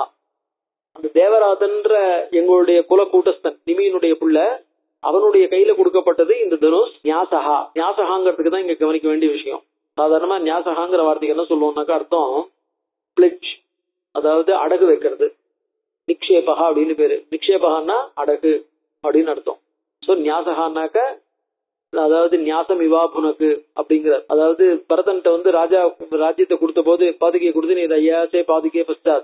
அந்த தேவராதன்ற எங்களுடைய குல கூட்டஸ்தன் நிமீனுடைய புள்ள, அவனுடைய கையில கொடுக்கப்பட்டது இந்த தனுஷ். ஞாசஹா, ஞாசகாங்கிறதுக்கு தான் இங்க கவனிக்க வேண்டிய விஷயம். சாதாரணமா ஞாசகாங்கிற வார்த்தைக்கு என்ன சொல்லுவோம்னாக்கா அர்த்தம் பிளிட்ஜ், அதாவது அடகு வைக்கிறது. நிக்ஷேபகா அப்படின்னு பேரு. நிக்ஷேபகான்னா அடகு அப்படின்னு அர்த்தம். சோ ஞாசகான்னாக்க அதாவது ஞாசம் இவா புனக்கு அப்படிங்கிற, அதாவது பரதன்ட்ட ராஜா ராஜ்யத்தை கொடுத்த போது பாதுகையை கொடுத்து நீ ஐயாச்சே பாதுகையை பஸ்டார்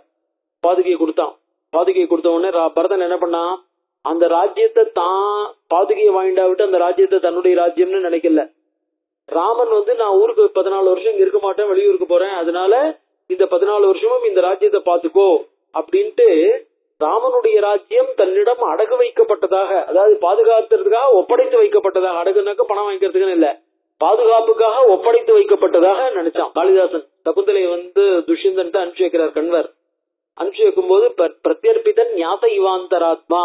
பாதுகையை கொடுத்தான். பாதுகையை கொடுத்த உடனே பரதன் என்ன பண்ணான், அந்த ராஜ்யத்தை தான் பாதுகையை வாங்கிட்டா விட்டு அந்த ராஜ்யத்தை தன்னுடைய ராஜ்யம்னு நினைக்கல. ராமன் நான் ஊருக்கு 14 வருஷம் இங்க இருக்க மாட்டேன், வெளியூருக்கு போறேன், அதனால இந்த 14 வருஷமும் இந்த ராஜ்யத்தை பாத்துக்கோ அப்படின்ட்டு ராமனுடைய ராஜ்யம் தன்னிடம் அடகு வைக்கப்பட்டதாக, அதாவது பாதுகாத்துறதுக்காக ஒப்படைத்து வைக்கப்பட்டதாக. அடகுனாக்க பணம் வாங்கிக்கிறதுக்குன்னு இல்ல, பாதுகாப்புக்காக ஒப்படைத்து வைக்கப்பட்டதாக நினைச்சான் காளிதாசன். சகுந்தலை துஷ்யந்தன் அனுப்பிச்சு வைக்கிறார் கண்வர். அனுப்பிச்சு வைக்கும் போது பிரத்யர்பிதன் ஞாச இவாந்தராத்மா,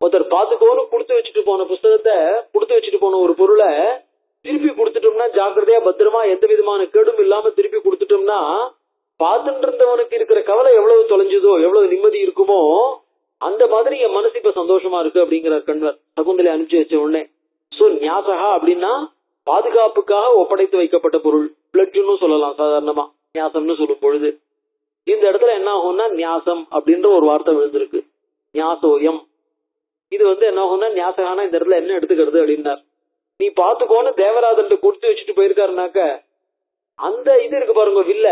ஒருத்தர் பாத்துக்கோன்னு கொடுத்து வச்சுட்டு போன புஸ்தகத்தை, கொடுத்து வச்சுட்டு போன ஒரு பொருளை திருப்பி கொடுத்துட்டோம்னா, ஜாக்கிரதையா பத்திரமா எந்த விதமான கேடும் இல்லாம திருப்பி கொடுத்துட்டோம்னா, பார்த்துட்டு இருந்தவனுக்கு இருக்கிற கவலை எவ்வளவு தொலைஞ்சதோ, எவ்வளவு நிம்மதி இருக்குமோ, அந்த மாதிரி என் மனசு இப்ப சந்தோஷமா இருக்கு அப்படிங்கிறார் கண்வர் சகுந்தலை அனுப்பிச்சு வச்ச உடனே. சோ ஞாசகா அப்படின்னா பாதுகாப்புக்காக ஒப்படைத்து வைக்கப்பட்ட பொருள், பிளட்ஜுன்னு சொல்லலாம் சாதாரணமா ஞாசம்னு சொல்லும் பொழுது. இந்த இடத்துல என்ன ஆகும்னா ஞாசம் அப்படின்ற ஒரு வார்த்தை விழுந்திருக்கு, ஞாசோயம். இது என்ன ஆகும்னா ஞாசகானா இந்த இடத்துல என்ன எடுத்துக்கிறது அப்படின்னார். நீ பாத்துக்கோன்னு தேவராஜன் கொடுத்து வச்சுட்டு போயிருக்காருனாக்க, அந்த இது இருக்கு பாருங்க வில்ல,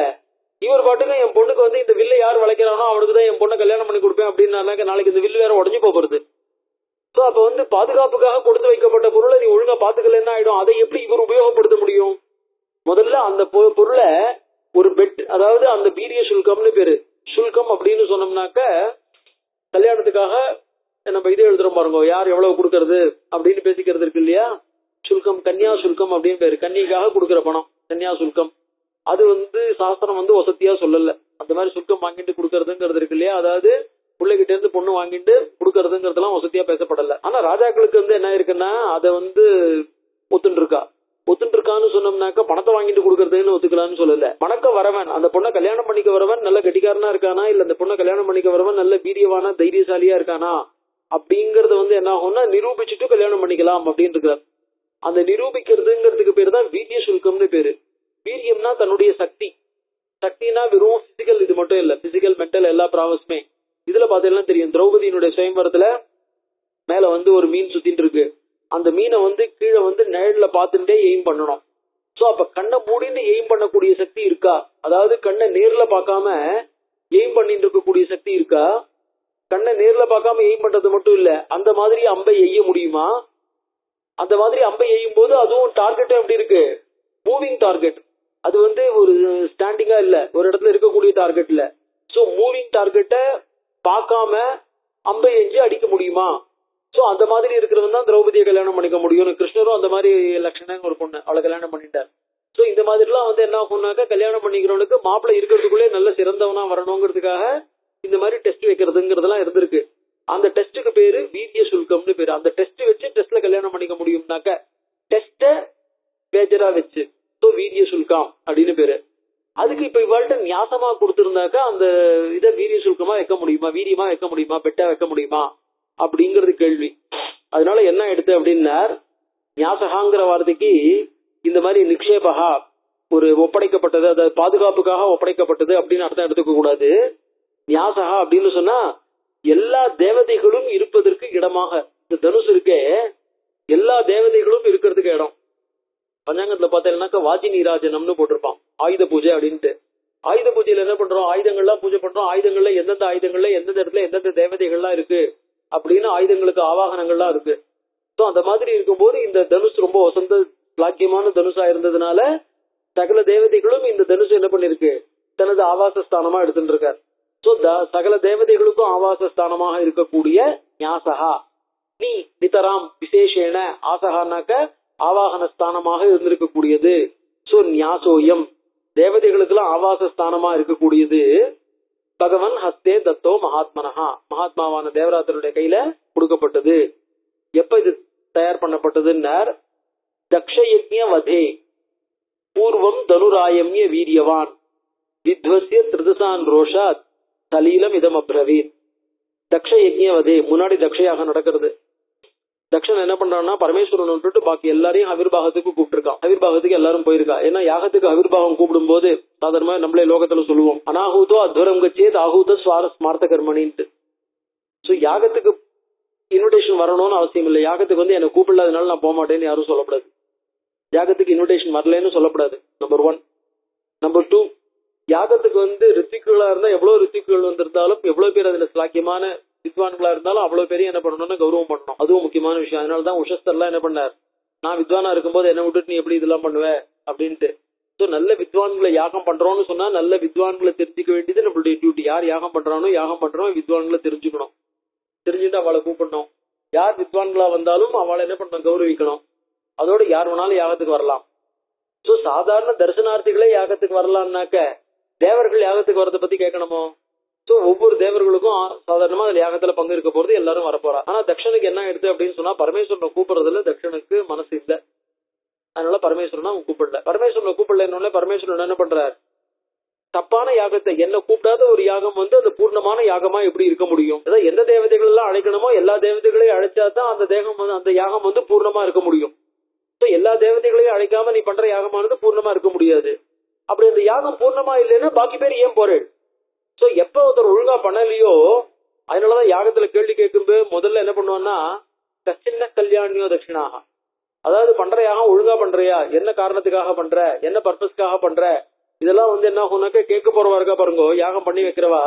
இவர் பாட்டுக்கு என் பொண்ணுக்கு இந்த வில்லை யார் வளைக்கிறானோ அவனுக்குதான் என் பொண்ணை கல்யாணம் பண்ணி கொடுப்பேன் அப்படின்னாக்க நாளைக்கு இந்த வில்லு வேற உடஞ்சு போறது. சோ அப்ப பாதுகாப்புக்காக கொடுத்து வைக்கப்பட்ட பொருளை நீ ஒழுங்கா பாத்துக்கலன்னா ஆயிடும். அதை எப்படி இவர் உபயோகப்படுத்த முடியும்? முதல்ல அந்த பொருளை ஒரு பெட், அதாவது அந்த வீரிய சுல்கம்னு பேரு. சுல்கம் அப்படின்னு சொன்னோம்னாக்க கல்யாணத்துக்காக நம்ம இது எழுதுறோம் பாருங்க, யார் எவ்வளவு கொடுக்கறது அப்படின்னு பேசிக்கிறது இருக்கு இல்லையா. சுல்கம், கன்யா சுல்கம் அப்படின்னு பேரு. கன்னிக்காக கொடுக்கற பணம் கன்யா சுல்கம். அது சாஸ்திரம் வசதியா சொல்லல. அந்த மாதிரி சுல்கம் வாங்கிட்டு கொடுக்கறதுங்கிறது இருக்கு இல்லையா, அதாவது பிள்ளைகிட்ட இருந்து பொண்ணு வாங்கிட்டு கொடுக்கறதுங்கிறதுலாம் வசதியா பேசப்படல. ஆனா ராஜாக்களுக்கு என்ன இருக்குன்னா அதை ஒத்துட்டு இருக்கா. ஒத்துட்டு இருக்கான்னு சொன்னோம்னாக்க பணத்தை வாங்கிட்டு கொடுக்கறதுன்னு ஒத்துக்கலான்னு சொல்லல. பணக்க வரவன், அந்த பொண்ணை கல்யாணம் பண்ணிக்க வரவன் நல்ல கெட்டிக்காரனா இருக்கானா, இல்ல அந்த பொண்ணை கல்யாணம் பண்ணிக்க வரவன் நல்ல வீரியவானா தைரியசாலியா இருக்கானா அப்படிங்கறது என்ன ஆகும்னா நிரூபிச்சுட்டு கல்யாணம் பண்ணிக்கலாம் அப்படின்னு இருக்கிறார். அந்த நிரூபிக்கிறதுங்கிறதுக்கு பேரு தான் வீரிய சுல்கம்னு பேரு. வீரியம்னா தன்னுடைய சக்தி. சக்தினா வெறும் பிசிக்கல் இது மட்டும் இல்ல, பிசிக்கல் மென்டல் எல்லா ப்ராவஸ்மே. இதுல பாத்தீங்கன்னா தெரியும், திரௌபதியினுடைய சுயம்பரத்துல மேல ஒரு மீன் சுத்திட்டு இருக்கு. அந்த மீனை கீழே நிழல்ல பார்த்துட்டே எய்ம் பண்ணணும். சோ அப்ப கண்ணை மூடிட்டு எய்ம் பண்ணக்கூடிய சக்தி இருக்கா? அதாவது கண்ணை நேர்ல பார்க்காம எய்ம் பண்ணிட்டு இருக்கக்கூடிய சக்தி இருக்கா? கண்ணை நேர்ல பார்க்காம எய்ம் பண்றது மட்டும் இல்ல, அந்த மாதிரி அம்பை எய்ய முடியுமா? அந்த மாதிரி அம்பை எய்யும் போது அதுவும் டார்கெட் எப்படி இருக்கு? Moving target. அது ஒரு ஸ்டாண்டிங்கா இல்ல, ஒரு இடத்துல இருக்கக்கூடிய டார்கெட் இல்ல. சோ மூவிங் டார்கெட்டை பார்க்காம அம்பை எஞ்சி அடிக்க முடியுமா? சோ அந்த மாதிரி இருக்கிறவன் தான் திரௌபதியை கல்யாணம் பண்ணிக்க முடியும். கிருஷ்ணரும் அந்த மாதிரி லட்சணம் ஒரு பொண்ணு, அவளை கல்யாணம் பண்ணிட்டார். சோ இந்த மாதிரி எல்லாம் என்ன ஆகும்னாக்க கல்யாணம் பண்ணிக்கிறவனுக்கு மாப்பிள்ளை இருக்கிறதுக்குள்ளே நல்ல சிறந்தவனா வரணுங்கிறதுக்காக இந்த மாதிரி டெஸ்ட் வைக்கிறதுங்கிறதெல்லாம் இருந்திருக்கு. அந்த டெஸ்ட்டுக்கு பேரு வீரிய சுல்கம்னு பேரு. அந்த டெஸ்ட் வச்சு டெஸ்ட்ல கல்யாணம் பண்ணிக்க முடியும்னாக்க டெஸ்ட பேஜரா வச்சு வீரிய சுல்கம் அப்படின்னு பேரு. அதுக்கு இப்ப இவாள்கிட்ட நியாசமா கொடுத்திருந்தாக்க அந்த இதை வீரிய சுல்கமா வைக்க முடியுமா, வீரியமா வைக்க முடியுமா, பெட்டா வைக்க முடியுமா அப்படிங்கறது கேள்வி. அதனால என்ன எடுத்து அப்படின்னா நியாசகாங்கிற வார்த்தைக்கு இந்த மாதிரி நிக்ஷேபகா, ஒரு ஒப்படைக்கப்பட்டது, அதாவது பாதுகாப்புக்காக ஒப்படைக்கப்பட்டது அப்படின்னு அர்த்தம் எடுத்துக்க கூடாது. நியாசகா அப்படின்னு சொன்னா எல்லா தேவதைகளும் இருப்பதற்கு இடமாக, இந்த தனுசு இருக்கே எல்லா தேவதைகளும் இருக்கிறதுக்கு இடம். பஞ்சாங்கத்துல பார்த்தீங்கன்னாக்கா வாஜினி ராஜனம்னு போட்டிருப்பான் ஆயுத பூஜை அப்படின்ட்டு. ஆயுத பூஜையில என்ன பண்றோம், ஆயுதங்கள்லாம் பூஜை பண்றோம். ஆயுதங்கள்ல எந்தெந்த ஆயுதங்கள்ல எந்தெந்த இடத்துல எந்தெந்த தேவதைகள்லாம் இருக்கு அப்படின்னு ஆயுதங்களுக்கு ஆவாகனங்கள்லாம் இருக்கு. சோ அந்த மாதிரி இருக்கும்போது இந்த தனுஷ் ரொம்ப வசந்த பாக்கியமான தனுஷா இருந்ததுனால சகல தேவதைகளும் இந்த தனுஷ் என்ன பண்ணிருக்கு, தனது ஆவாச ஸ்தானமா எடுத்துட்டு இருக்கார். சோ சகல தேவதைகளுக்கும் ஆவாச ஸ்தானமாக இருக்கக்கூடிய ஞாசகா நீ நிதராம் விசேஷேன, ஆசகானாக்க ஆவாகன ஸ்தானமாக இருந்திருக்கக்கூடியது. சோ ஞாசோயம் தேவதைகளுக்கு எல்லாம் ஆவாச ஸ்தானமா இருக்கக்கூடியது. பகவன் ஹஸ்தே தத்தோ மகாத்மனஹா, மகாத்மாவான தேவராத்தருடைய கையில கொடுக்கப்பட்டது. எப்ப இது தயார் பண்ணப்பட்டதுன்னார், தக்ஷயஜ்ஞ வதே பூர்வம் தனுராயம்ய வீரியவான் வித்வஸ்ய திருதசான் ரோஷாத் சலீலம் இதம் அப்ரவீத். தக்ஷயஜ்ஞ வதே, முன்னாடி தக்ஷயாக நடக்கிறது. தக்ஷன் என்ன பண்றான்னா பரமேஸ்வரன் விட்டுட்டு பாக்கி எல்லாரையும் அவிர்வாகத்துக்கு கூப்பிட்டுருக்கான். அவிர்வாகத்துக்கு எல்லாரும் போயிருக்கா. ஏன்னா யாகத்துக்கு அவிர்வாகம் கூப்பிடும் போது சாதாரணமா நம்மளே லோகத்துல சொல்லுவோம் அனாஹூதோ அத்வரம் கச்சேத் ஆஹூத ஸ்மார்த்த கர்மணின்ட்டு. சோ யாகத்துக்கு இன்விடேஷன் வரணும்னு அவசியம் இல்லை. யாகத்துக்கு என்னை கூப்பிடலாதனால நான் போக மாட்டேன்னு யாரும் சொல்லக்கூடாது. யாகத்துக்கு இன்விடேஷன் வரலன்னு சொல்லக்கூடாது. நம்பர் 1. நம்பர் 2, யாகத்துக்கு ரித்திக்குகளா இருந்தா எவ்வளவு ரித்திக்குகள் வந்திருந்தாலும், எவ்வளவு பேர் அதுல ஸ்லாக்கியமான வித்வான்களா இருந்தாலும் அவ்வளவு பேரையும் என்ன பண்ணணும்னா கௌரவம் பண்ணணும். அதுவும் முக்கியமான விஷயம். அதனாலதான் உஷஸ்தர்லாம் என்ன பண்ணார், நான் வித்வானா இருக்கும்போது என்ன விட்டுட்டு நீ எப்படி இதெல்லாம் பண்ணுவ அப்படின்ட்டு. சோ நல்ல வித்வான்களை யாகம் பண்றோம்னு சொன்னா நல்ல வித்வான்களை தெரிஞ்சுக்க வேண்டியது நம்மளுடைய டியூட்டி. யார் யாகம் பண்றானோ யாகம் பண்றோம் வித்வான்களை தெரிஞ்சுக்கணும். தெரிஞ்சுட்டு அவளை கூப்பிடணும். யார் வித்வான்களா வந்தாலும் அவளை என்ன பண்ணணும், கௌரவிக்கணும். அதோட யார் வேணாலும் யாகத்துக்கு வரலாம். சோ சாதாரண தரிசனார்த்திகளே யாகத்துக்கு வரலாம்னாக்க தேவர்கள் யாகத்துக்கு வரதை பத்தி கேட்கணுமோ? சோ ஒவ்வொரு தேவர்களுக்கும் சாதாரணமா அதுல யாகத்துல பங்கு இருக்க போறது, எல்லாரும் வரப்போறா. ஆனா தட்சனுக்கு என்ன எடுத்து அப்படின்னு சொன்னா, பரமேஸ்வரனை கூப்பிடுறதுல தட்சனுக்கு மனசு இல்ல. அதனால பரமேஸ்வரன் அவன் கூப்பிடல. பரமேஸ்வரனை கூப்பிடல, பரமேஸ்வரன் என்ன பண்றாரு, தப்பான யாகத்தை, என்ன கூப்பிடாத ஒரு யாகம் வந்து அந்த பூர்ணமான யாகமா எப்படி இருக்க முடியும்? அதாவது எந்த தேவதைகள் எல்லாம் அழைக்கணுமோ எல்லா தேவதைகளையும் அழைச்சாதான் அந்த தேகம் வந்து அந்த யாகம் வந்து பூர்ணமா இருக்க முடியும். எல்லா தேவதைகளையும் அழைக்காம நீ பண்ற யாகமானது பூர்ணமா இருக்க முடியாது. அப்படி அந்த யாகம் பூர்ணமா இல்லைன்னா பாக்கி பேர் ஏன் போறேன்? சோ எப்ப ஒருத்தர் ஒழுங்கா பண்ணலையோ, அதனாலதான் யாகத்துல கேள்வி கேட்கும்போது முதல்ல என்ன பண்ணுவான்னா, சின்ன கல்யாணியோ தட்சிணாக, அதாவது பண்ற யாகம் ஒழுங்கா பண்றியா, என்ன காரணத்துக்காக பண்ற, என்ன பர்பஸ்க்காக பண்ற, இதெல்லாம் வந்து என்ன ஆகும்னாக்க கேட்க போறவா இருக்கா பாருங்க, யாகம் பண்ணி வைக்கிறவா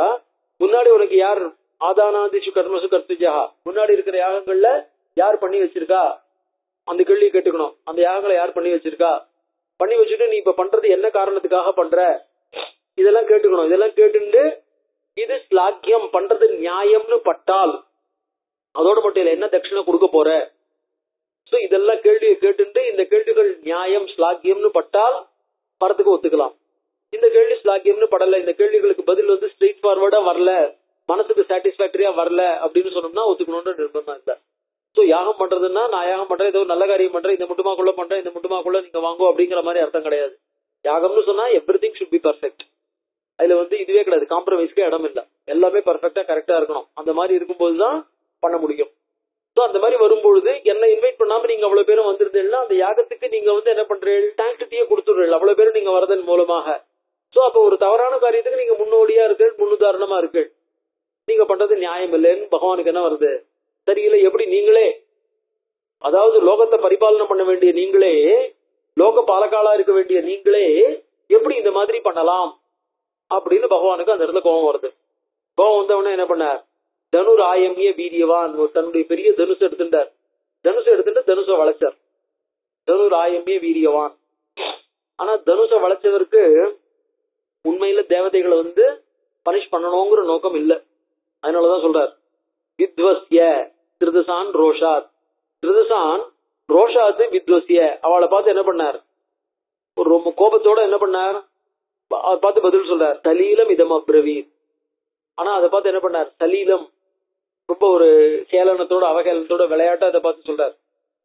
முன்னாடி உனக்கு யார் ஆதானாதிஷு கர்மசு கர்த்துஜா, முன்னாடி இருக்கிற யாகங்கள்ல யார் பண்ணி வச்சிருக்கா அந்த கேள்வி கேட்டுக்கணும். அந்த யாகங்களை யார் பண்ணி வச்சிருக்கா, பண்ணி வச்சுட்டு நீ இப்ப பண்றது என்ன காரணத்துக்காக பண்ற, இதெல்லாம் கேட்டுக்கணும். இதெல்லாம் கேட்டுட்டு இது ஸ்லாக்கியம் பண்றது நியாயம்னு பட்டால் அதோட மட்டும் இல்ல, என்ன தட்சிணை கொடுக்க போற, சோ இதெல்லாம் கேள்வியை கேட்டுட்டு இந்த கேள்விகள் நியாயம் ஸ்லாக்கியம்னு பட்டால் பரத்துக்கு ஒத்துக்கலாம். இந்த கேள்வி ஸ்லாக்கியம்னு படல, இந்த கேள்விகளுக்கு பதில் வந்து ஸ்ட்ரெயிட் ஃபார்வர்டா வரல, மனசுக்கு சாட்டிஸ்பாக்டரியா வரல அப்படின்னு சொன்னோம்னா ஒத்துக்கணும்னு நிர்பந்தம் இல்ல. சோ யாகம் பண்றதுன்னா நான் யாகம் பண்றேன், ஏதோ நல்ல காரியம் பண்றேன், இந்த முட்டுமாக்குள்ள பண்றேன், இந்த முட்டுமாக்குள்ள நீங்க வாங்கோ அப்படிங்கிற மாதிரி அர்த்தம் கிடையாது. யாகம்னு சொன்னா எவ்ரிதிங் ஷுட் பி பர்ஃபெக்ட். அதுல வந்து இதுவே கிடையாது, காம்ப்ரமைஸ்க்கு இடம் இல்ல, எல்லாமே பர்ஃபெக்டா கரெக்டா இருக்கணும். அந்த மாதிரி இருக்கும்போதுதான் பண்ண முடியும். சோ அந்த மாதிரி வரும்பொழுது என்ன இன்வைட் பண்ணாம நீங்க அவ்வளவு பேரும் வந்திருந்தீங்கன்னா அந்த யாகத்துக்கு நீங்க வந்து என்ன பண்றீங்க, சாங்டிட்டியே கொடுத்துடுறீங்க அவ்வளவு பேரும் நீங்க வரதன் மூலமாக. சோ அப்ப ஒரு தவறான காரியத்துக்கு நீங்க முன்னோடியா இருக்கு, முன்னுதாரணமா இருக்கு, நீங்க பண்றது நியாயம் இல்லைன்னு பகவானுக்கு என்ன வருது, சரியில்லை. எப்படி நீங்களே, அதாவது லோகத்தை பரிபாலனை பண்ண வேண்டிய நீங்களே, லோக பாலகாலா இருக்க வேண்டிய நீங்களே எப்படி இந்த மாதிரி பண்ணலாம் அப்படின்னு பகவானுக்கு அந்த இடத்துல கோபம் வருது. கோபம் வந்தவொடனே என்ன பண்ணார், தனுர் ஆயமிய வீரியவான், தன்னுடைய பெரிய தனுசு எடுத்துட்டார். தனுசு எடுத்துட்டு தனுசை வளைச்சார். தனுர் ஆயமிய வீரியவான். ஆனா தனுசை வளைச்சவருக்கு உண்மையில தேவதைகளை வந்து பனிஷ் பண்ணணுங்கிற நோக்கம் இல்ல. அதனாலதான் சொல்றார், வித்வஸ்ய திருதசான் ரோஷாத். திருதசான் ரோஷாத் வித்வஸ்ய, அவளை பார்த்து என்ன பண்ணார், ஒரு ரொம்ப கோபத்தோட என்ன பண்ணார், பார்த்து பதில் சொல்றார், சலீலம் இதம் அப்ரவீத். ஆனா அதை பார்த்து என்ன பண்ணார், சலீலம் ரொம்ப ஒரு கேலனத்தோட அவகேலனத்தோட விளையாட்டா அதை பார்த்து சொல்றார்.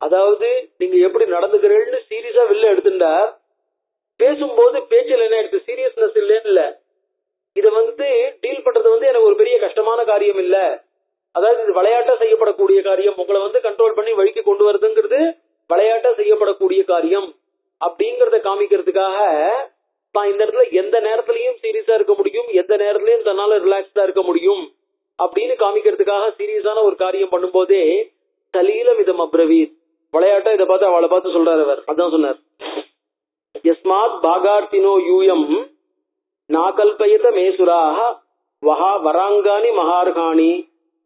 அதாவது நீங்க எப்படி நடந்துக்கிறீங்கன்னு சீரியஸா வெளில எடுத்துட்டார். பேசும்போது பேச்சில் என்ன எடுத்து சீரியஸ்னஸ் இல்லைன்னு இல்ல, இதை வந்து டீல் பண்றது வந்து எனக்கு ஒரு பெரிய கஷ்டமான காரியம் இல்ல, அதாவது இது விளையாட்டா செய்யப்படக்கூடிய காரியம், உங்களை வந்து கண்ட்ரோல் பண்ணி வழிக்கு கொண்டு வருதுங்கிறது விளையாட்டா செய்யப்படக்கூடிய காரியம் அப்படிங்கறத காமிக்கிறதுக்காக தான் இந்த இடத்துல எந்த நேரத்திலையும் சீரியஸா இருக்க முடியும், எந்த நேரத்திலையும் தன்னால ரிலாக்ஸ்டா இருக்க முடியும் அப்படின்னு காமிக்கிறதுக்காக சீரியஸான ஒரு காரியம் பண்ணும்போதே சலீலம் இதம் அப்ரவீத், விளையாட்டா இதை பார்த்து அவளை பார்த்து சொல்றாரு அவர். அதான் சொன்னார், யஸ்மாத் பாகார்த்தினோ யூயம் நாகல்பயத மேசுராக வஹா வராங்கானி மகார்காணி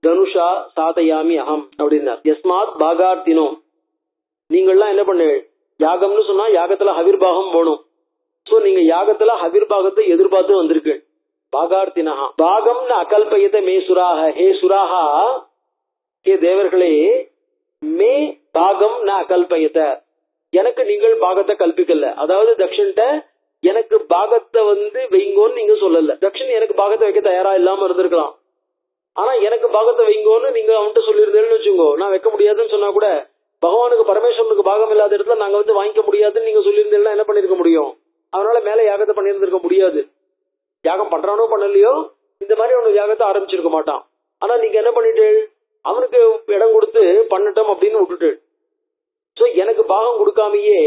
தனுஷா சாதயாமி அகம் அப்படின்னார். யஸ்மாத் பாகார்த்தினோ, நீங்கள்லாம் என்ன பண்ணு, யாகம்னு சொன்னா யாகத்துல ஹவிர்பாகம் போகணும். சோ நீங்க யாகத்துல ஹவிர்பாகத்தை எதிர்பார்த்து வந்திருக்கு. பாகார்த்தினஹா பாகம்னு அகல்பயத மே சுராக, ஹே சுராகா, ஹே தேவர்களே, மே பாகம் ந அகல்பயத, எனக்கு நீங்கள் பாகத்தை கல்பிக்கல. அதாவது தக்ஷன்ட்ட எனக்கு பாகத்தை வந்து வைங்கோன்னு நீங்க சொல்லல. தக்ஷன் எனக்கு பாகத்தை வைக்க தயாரா இல்லாம இருந்திருக்கலாம், ஆனா எனக்கு பாகத்தை வைங்கோன்னு நீங்க அவன்கிட்ட சொல்லியிருந்தேன்னு வச்சுக்கோ, நான் வைக்க முடியாதுன்னு சொன்னா கூட, பகவானுக்கு பரமேஸ்வரனுக்கு பாகம் இல்லாத இடத்துல நாங்க வந்து வாங்கிக்க முடியாதுன்னு நீங்க சொல்லியிருந்தீங்கன்னா என்ன பண்ணிருக்க முடியும், அதனால மேல யாகத்தை பண்ணியிருந்திருக்க முடியாது. யாகம் பண்றானோ பண்ணலையோ இந்த மாதிரி அவனுக்கு யாகத்தை ஆரம்பிச்சிருக்க மாட்டான். ஆனா நீங்க என்ன பண்ணிட்டு அவனுக்கு இடம் கொடுத்து பண்ணட்டும் அப்படின்னு விட்டுட்டு, சோ எனக்கு பாகம் கொடுக்காமயே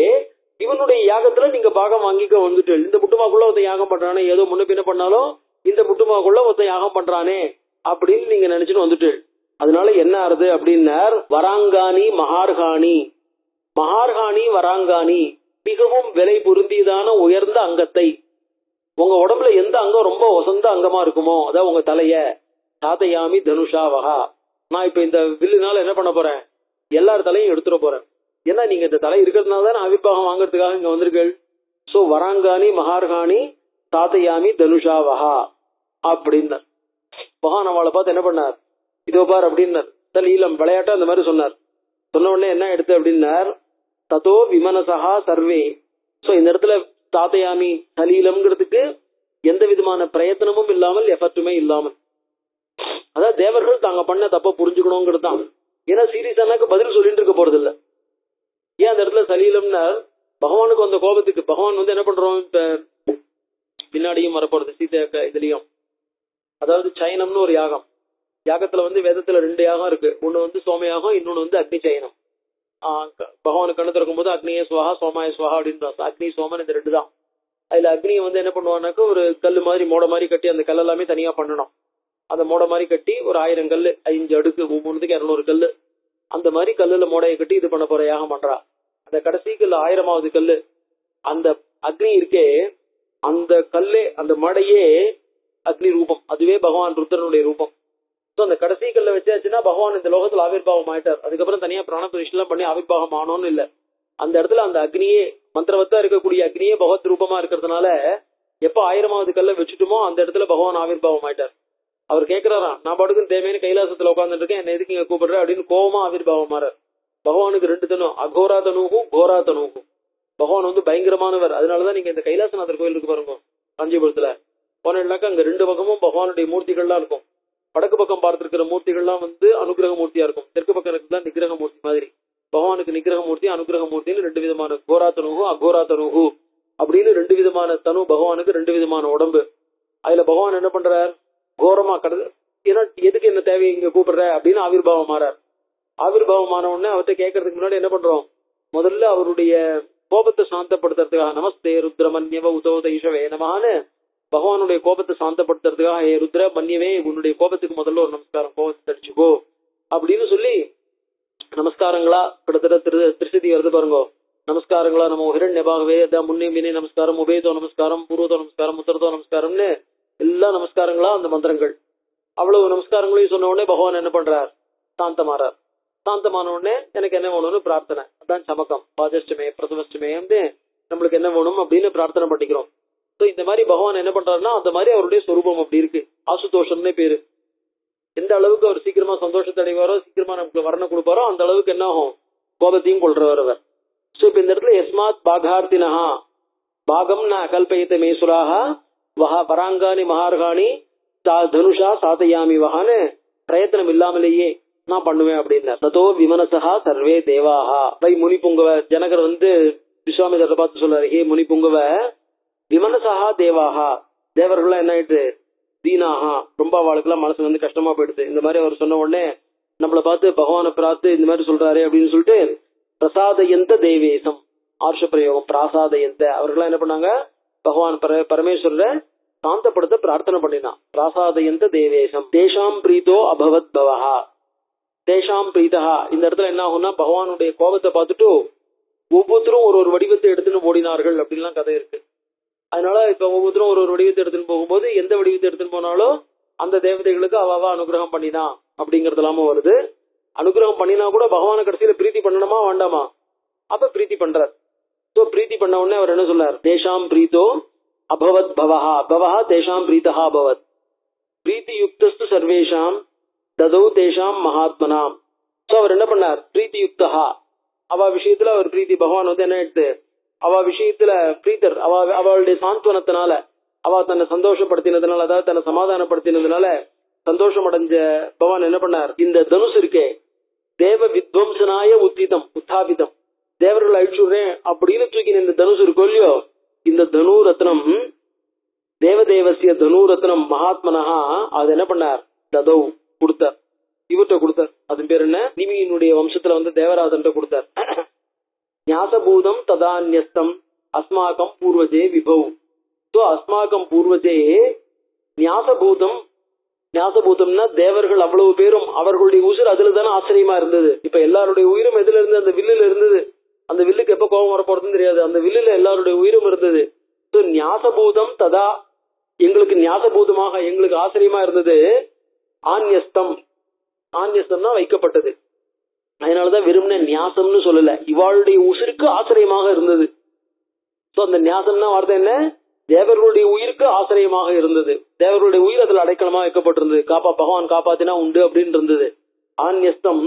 இவனுடைய யாகத்துல நீங்க பாகம் வாங்கிக்க வந்துட்டு, இந்த முட்டுமாக்குள்ள ஒருத்தன் யாகம் பண்றானே, ஏதோ முன்ன பின்ன பண்ணாலும் இந்த முட்டுமாக்குள்ள ஒருத்தன் யாகம் பண்றானே அப்படின்னு நீங்க நினைச்சுட்டு வந்துட்டு, அதனால என்ன ஆறுது அப்படின்னார், வராங்காணி மகார்காணி, மகார்காணி வராங்காணி, மிகவும் விலை பொருந்தியதான உயர்ந்த அங்கத்தை, உங்க உடம்புல எந்த அங்கம் ரொம்ப வசந்த அங்கமா இருக்குமோ அதான் உங்க தலைய, சாதயாமி தனுஷா வகா, நான் இப்ப இந்த வில்லுனால என்ன பண்ண போறேன், எல்லார் தலையும் எடுத்துட போறேன். ஏன்னா நீங்க இந்த தலை இருக்கிறதுனால தான் அவிர்பாகம் வாங்கறதுக்காக இங்க வந்திருக்கீள். சோ வராங்காணி மகார்காணி சாதயாமி தனுஷா வகா அப்படின்னார். மகான் அவளை பார்த்து என்ன பண்ணார், இதோ பார் அப்படின்னார். தலீலம் விளையாட்டா அந்த மாதிரி சொன்னார். சொன்ன உடனே என்ன எடுத்து அப்படின்னார், ததோ விமனசா சர்வே சோ இந்த இடத்துல தாத்தையாமி சலீலம்ங்கிறதுக்கு எந்த விதமான பிரயத்தனமும் இல்லாமல் எஃபர்ட்டுமே இல்லாமல், அதாவது தேவர்கள் தாங்க பண்ண தப்ப புரிஞ்சுக்கணுங்கிறது தான். ஏன்னா சீரியஸானாக்கு பதில் சொல்லிட்டு இருக்க போறது இல்ல. ஏன் அந்த இடத்துல சலீலம்னா பகவானுக்கு வந்த கோபத்துக்கு பகவான் வந்து என்ன பண்றோம், இப்ப பின்னாடியும் வரப்போறது சீதை இதுலயும், அதாவது சயனம்னு ஒரு யாகம். யாகத்துல வந்து வேதத்துல 2 யாகம் இருக்கு. ஒண்ணு வந்து சோமயாகம், இன்னொன்னு வந்து அக்னி சயனம். பகவானுக்கு கண்ணு திறக்கும் போது அக்னியே சுவாகா சோமாய சுவாகா அப்படின்னு அக்னி சோமன் இந்த 2 தான். அதுல அக்னியை வந்து என்ன பண்ணுவானாக்க ஒரு கல்லு மாதிரி மோட மாதிரி கட்டி அந்த கல் எல்லாமே தனியா பண்ணணும். அந்த மோட மாதிரி கட்டி ஒரு 1000 கல்லு 5 அடுக்கு ஒவ்வொன்றுக்கு 200 கல்லு அந்த மாதிரி கல்லுல மோடையை கட்டி இது பண்ண போற யாகம் பண்றா. அந்த கடைசி கல்லு 1000வது கல்லு அந்த அக்னி இருக்கே, அந்த கல்லே அந்த மடையே அக்னி ரூபம், அதுவே பகவான் ருத்ரனுடைய ரூபம். அந்த கடைசி கல்ல வச்சாச்சுன்னா பகவான் இந்த லோகத்துல ஆவிர்வாவம் ஆயிட்டார். அதுக்கப்புறம் தனியா பிராண பிரதிஷ்டை எல்லாம் பண்ணி ஆவிர்வாவம் ஆனோன்னு இல்ல. அந்த இடத்துல அந்த அக்னியே மந்திரவத்தா இருக்கக்கூடிய அக்னியே பகவத் ரூபமா இருக்கிறதுனால எப்ப 1000வது கல்ல வச்சுட்டுமோ அந்த இடத்துல பகவான் ஆவிர்வாவம் ஆயிட்டார். அவர் கேட்கிறாராம், நான் பாட்டுக்கு தேவையான கைலாசத்துல உட்காந்துட்டு இருக்கேன், என்ன எதுக்கு இங்க கூப்பிடுற அப்படின்னு கோவமா ஆவிர்வாவம் மாறார். பகவானுக்கு 2 தனு, அகோரா தனுகும் கோரா தனுகும். பகவான் வந்து பயங்கரமானவர். அதனாலதான் நீங்க இந்த கைலாசநாதர் கோயிலுக்கு பாருங்க காஞ்சிபுரத்துல போனாக்க அங்க 2 பக்கமும் பகவானுடைய மூர்த்திகள்லாம் இருக்கும். வடக்கு பக்கம் பார்த்திருக்கிற மூர்த்திகள்லாம் வந்து அனுகிரக மூர்த்தியா இருக்கும், தெற்கு பக்கம் இருக்கிறதுலாம் நிகிரக மூர்த்தி மாதிரி. பகவானுக்கு நிகிரக மூர்த்தி அனுகிரக மூர்த்தின்னு 2 விதமான கோரா தனுகு அகோரா தனுகு அப்படின்னு 2 விதமான தனு. பகவானுக்கு 2 விதமான உடம்பு. அதுல பகவான் என்ன பண்றார், கோரமா கடந்து ஏன்னா எதுக்கு என்ன தேவை இங்க கூப்பிடுற அப்படின்னு ஆவிர்வாவம் மாறார். ஆவிர்வாவம் ஆன உடனே அவர்கிட்ட கேட்கறதுக்கு முன்னாடி என்ன பண்றோம், முதல்ல அவருடைய கோபத்தை சாந்தப்படுத்துறதுக்காக நமஸ்தே ருத்ர மன்யவ உதோத ஈஷவே நமஹான்னு பகவானுடைய கோபத்தை சாந்தப்படுத்துறதுக்காக ஏ ருத்ர மன்யவே உன்னுடைய கோபத்துக்கு முதல்ல ஒரு நமஸ்காரம், கோபத்தை தடிச்சுக்கோ அப்படின்னு சொல்லி நமஸ்காரங்களா கிட்டத்தட்ட திருஷ்டி வருது பாருங்க. நமஸ்காரங்களா நம்ம ஹிரண்யபாகவே முன்னே மினே நமஸ்காரம், உபேதோ நமஸ்காரம், பூர்வதோ நமஸ்காரம், உத்தரதோ நமஸ்காரம்னு எல்லா நமஸ்காரங்களா அந்த மந்திரங்கள். அவ்வளவு நமஸ்காரங்களையும் சொன்ன உடனே பகவான் என்ன பண்றார், சாந்தமாறார். சாந்தமான உடனே எனக்கு என்ன வேணும்னு பிரார்த்தனை, அதான் சமக்கம் பாஜஷ்டமே பிரசவஷ்டமே நம்மளுக்கு என்ன வேணும் அப்படின்னு பிரார்த்தனை பண்ணிக்கிறோம். இந்த மாதிரி பகவான் என்ன பண்றாருன்னா அந்த மாதிரி அவருடைய சொரூபம் அப்படி இருக்கு. ஆசுதோஷம்னே பேரு. எந்த அளவுக்கு அவர் சீக்கிரமா சந்தோஷத்தை அடைவாரோ, சீக்கிரமா நமக்கு வரணம் கொடுப்பாரோ அந்த அளவுக்கு என்ன ஆகும், கோபத்தையும் கொள்றவர் அவர். சோ இப்ப இந்த இடத்துல எஸ்மாத் பாகார்த்தினஹா பாகம் ந அகல்பயத்தை மேசுராக வஹா பராங்கானி மகார்காணி தனுஷா சாதையாமி வஹான்னு பிரயத்தனம் இல்லாமலேயே நான் பண்ணுவேன் அப்படின்னா ததோ விமனசா சர்வே தேவாஹா. பை முனி புங்கவ ஜனகர் வந்து விஸ்வாமித்திரரை பார்த்து சொல்றாரு, ஹே முனி புங்கவ விமனசா தேவாஹா, தேவர்கள்லாம் என்ன ஆயிட்டு தீனாஹா, ரொம்ப அவளுக்குலாம் மனசு வந்து கஷ்டமா போயிடுது. இந்த மாதிரி அவர் சொன்ன உடனே நம்மளை பார்த்து பகவானை பார்த்து இந்த மாதிரி சொல்றாரு அப்படின்னு சொல்லிட்டு பிரசாதயந்த தேவேசம் ஆர்ஷ பிரயோகம் பிராசாதயந்த அவர்கள்லாம் என்ன பண்ணாங்க, பகவான் பரமேஸ்வரரை சாந்தப்படுத்த பிரார்த்தனை பண்ணினான். பிராசாதயந்த தேவேசம் தேஷாம் பிரீதோ அபவத் பவஹா தேஷாம் பிரீதஹா. இந்த இடத்துல என்ன ஆகும்னா பகவானுடைய கோபத்தை பார்த்துட்டு ஒவ்வொருத்தரும் ஒரு வடிவத்தை எடுத்துன்னு ஓடினார்கள் அப்படின்லாம் கதை இருக்கு. அதனால இப்ப ஒவ்வொருத்தரும் ஒரு வடிவத்தை எடுத்துன்னு போகும்போது எந்த வடிவத்தை எடுத்துன்னு போனாலும் அந்த தேவதைகளுக்கு அவாவா அனுகிரகம் பண்ணினா அப்படிங்கறது எல்லாமே வருது. அனுகிரகம் பண்ணினா கூட பகவான கடைசியில பிரீத்தி பண்ணணுமா வேண்டாமா, அப்ப பிரீத்தி பண்றார். சோ பிரீத்தி பண்ண உடனே அவர் என்ன சொல்றார், தேஷாம் பிரீத்தோ அபவத் பவஹா பவஹா தேஷாம் பிரீத்தஹா அபவத் பிரீத்தி யுக்தஸ்து சர்வேஷாம் ததௌ தேஷாம் மகாத்மனாம். சோ அவர் என்ன பண்ணார், பிரீத்தி யுக்தஹா அவ விஷயத்துல அவர் பிரீத்தி பகவான் வந்து என்ன எடுத்து அவ விஷயத்துல பிரீத்தர் அவளுடைய சாந்த்வனத்தினால அவ தன்னை சந்தோஷப்படுத்தினதுனால அதாவது தன்னை சமாதானப்படுத்தினதுனால சந்தோஷம் அடைஞ்ச பகவான் என்ன பண்ணார், இந்த தனுஷ் இருக்கே தேவ வித்வம்சனாய உத்தாபிதம் தேவர்கள் அழிச்சுடுறேன் அப்படின்னு தூக்கின இந்த தனுஷ் இருக்கோ இல்லையோ, இந்த தனு ரத்னம் தேவதேவசிய தனு ரத்னம் மகாத்மனஹா அது என்ன பண்ணார், ததௌ கொடுத்தார், இவர்கிட்ட கொடுத்தார். அது பேர் என்ன, நிமியினுடைய வம்சத்துல வந்து தேவராஜன் கொடுத்தார். ஞாசபூதம் ததான்யஸ்தம் அஸ்மாக்கம் பூர்வஜே விபவ். சோ அஸ்மாக்கம் பூர்வஜே ஞாசபூதம். ஞாசபூதம்னா தேவர்கள் அவ்வளவு பேரும் அவர்களுடைய உயிர் அதுல தானே ஆச்சரியமா இருந்தது. இப்ப எல்லாருடைய உயிரும் எதுல இருந்து, அந்த வில்லுல இருந்தது. அந்த வில்லுக்கு எப்ப கோபம் வரப்போறதுன்னு தெரியாது, அந்த வில்லுல எல்லாருடைய உயிரும் இருந்தது. சோ ஞாசபூதம் ததா எங்களுக்கு ஞாசபூதமாக எங்களுக்கு ஆச்சரியமா இருந்தது. ஆன்யஸ்தம் ஆன்யஸ்தம்னா வைக்கப்பட்டது. அதனாலதான் வெறும்னே நியாசம்னு சொல்லல, இவாளுடைய உசிருக்கு ஆச்சரியமாக இருந்தது. சோ அந்த நியாசம்னா வார்த்தை என்ன, தேவர்களுடைய உயிருக்கு ஆச்சரியமாக இருந்தது. தேவர்களுடைய உயிர் அதுல அடைக்கலமா வைக்கப்பட்டிருந்தது. பகவான் காப்பாத்தினா உண்டு அப்படின்னு இருந்தது. ஆன்யஸ்தம்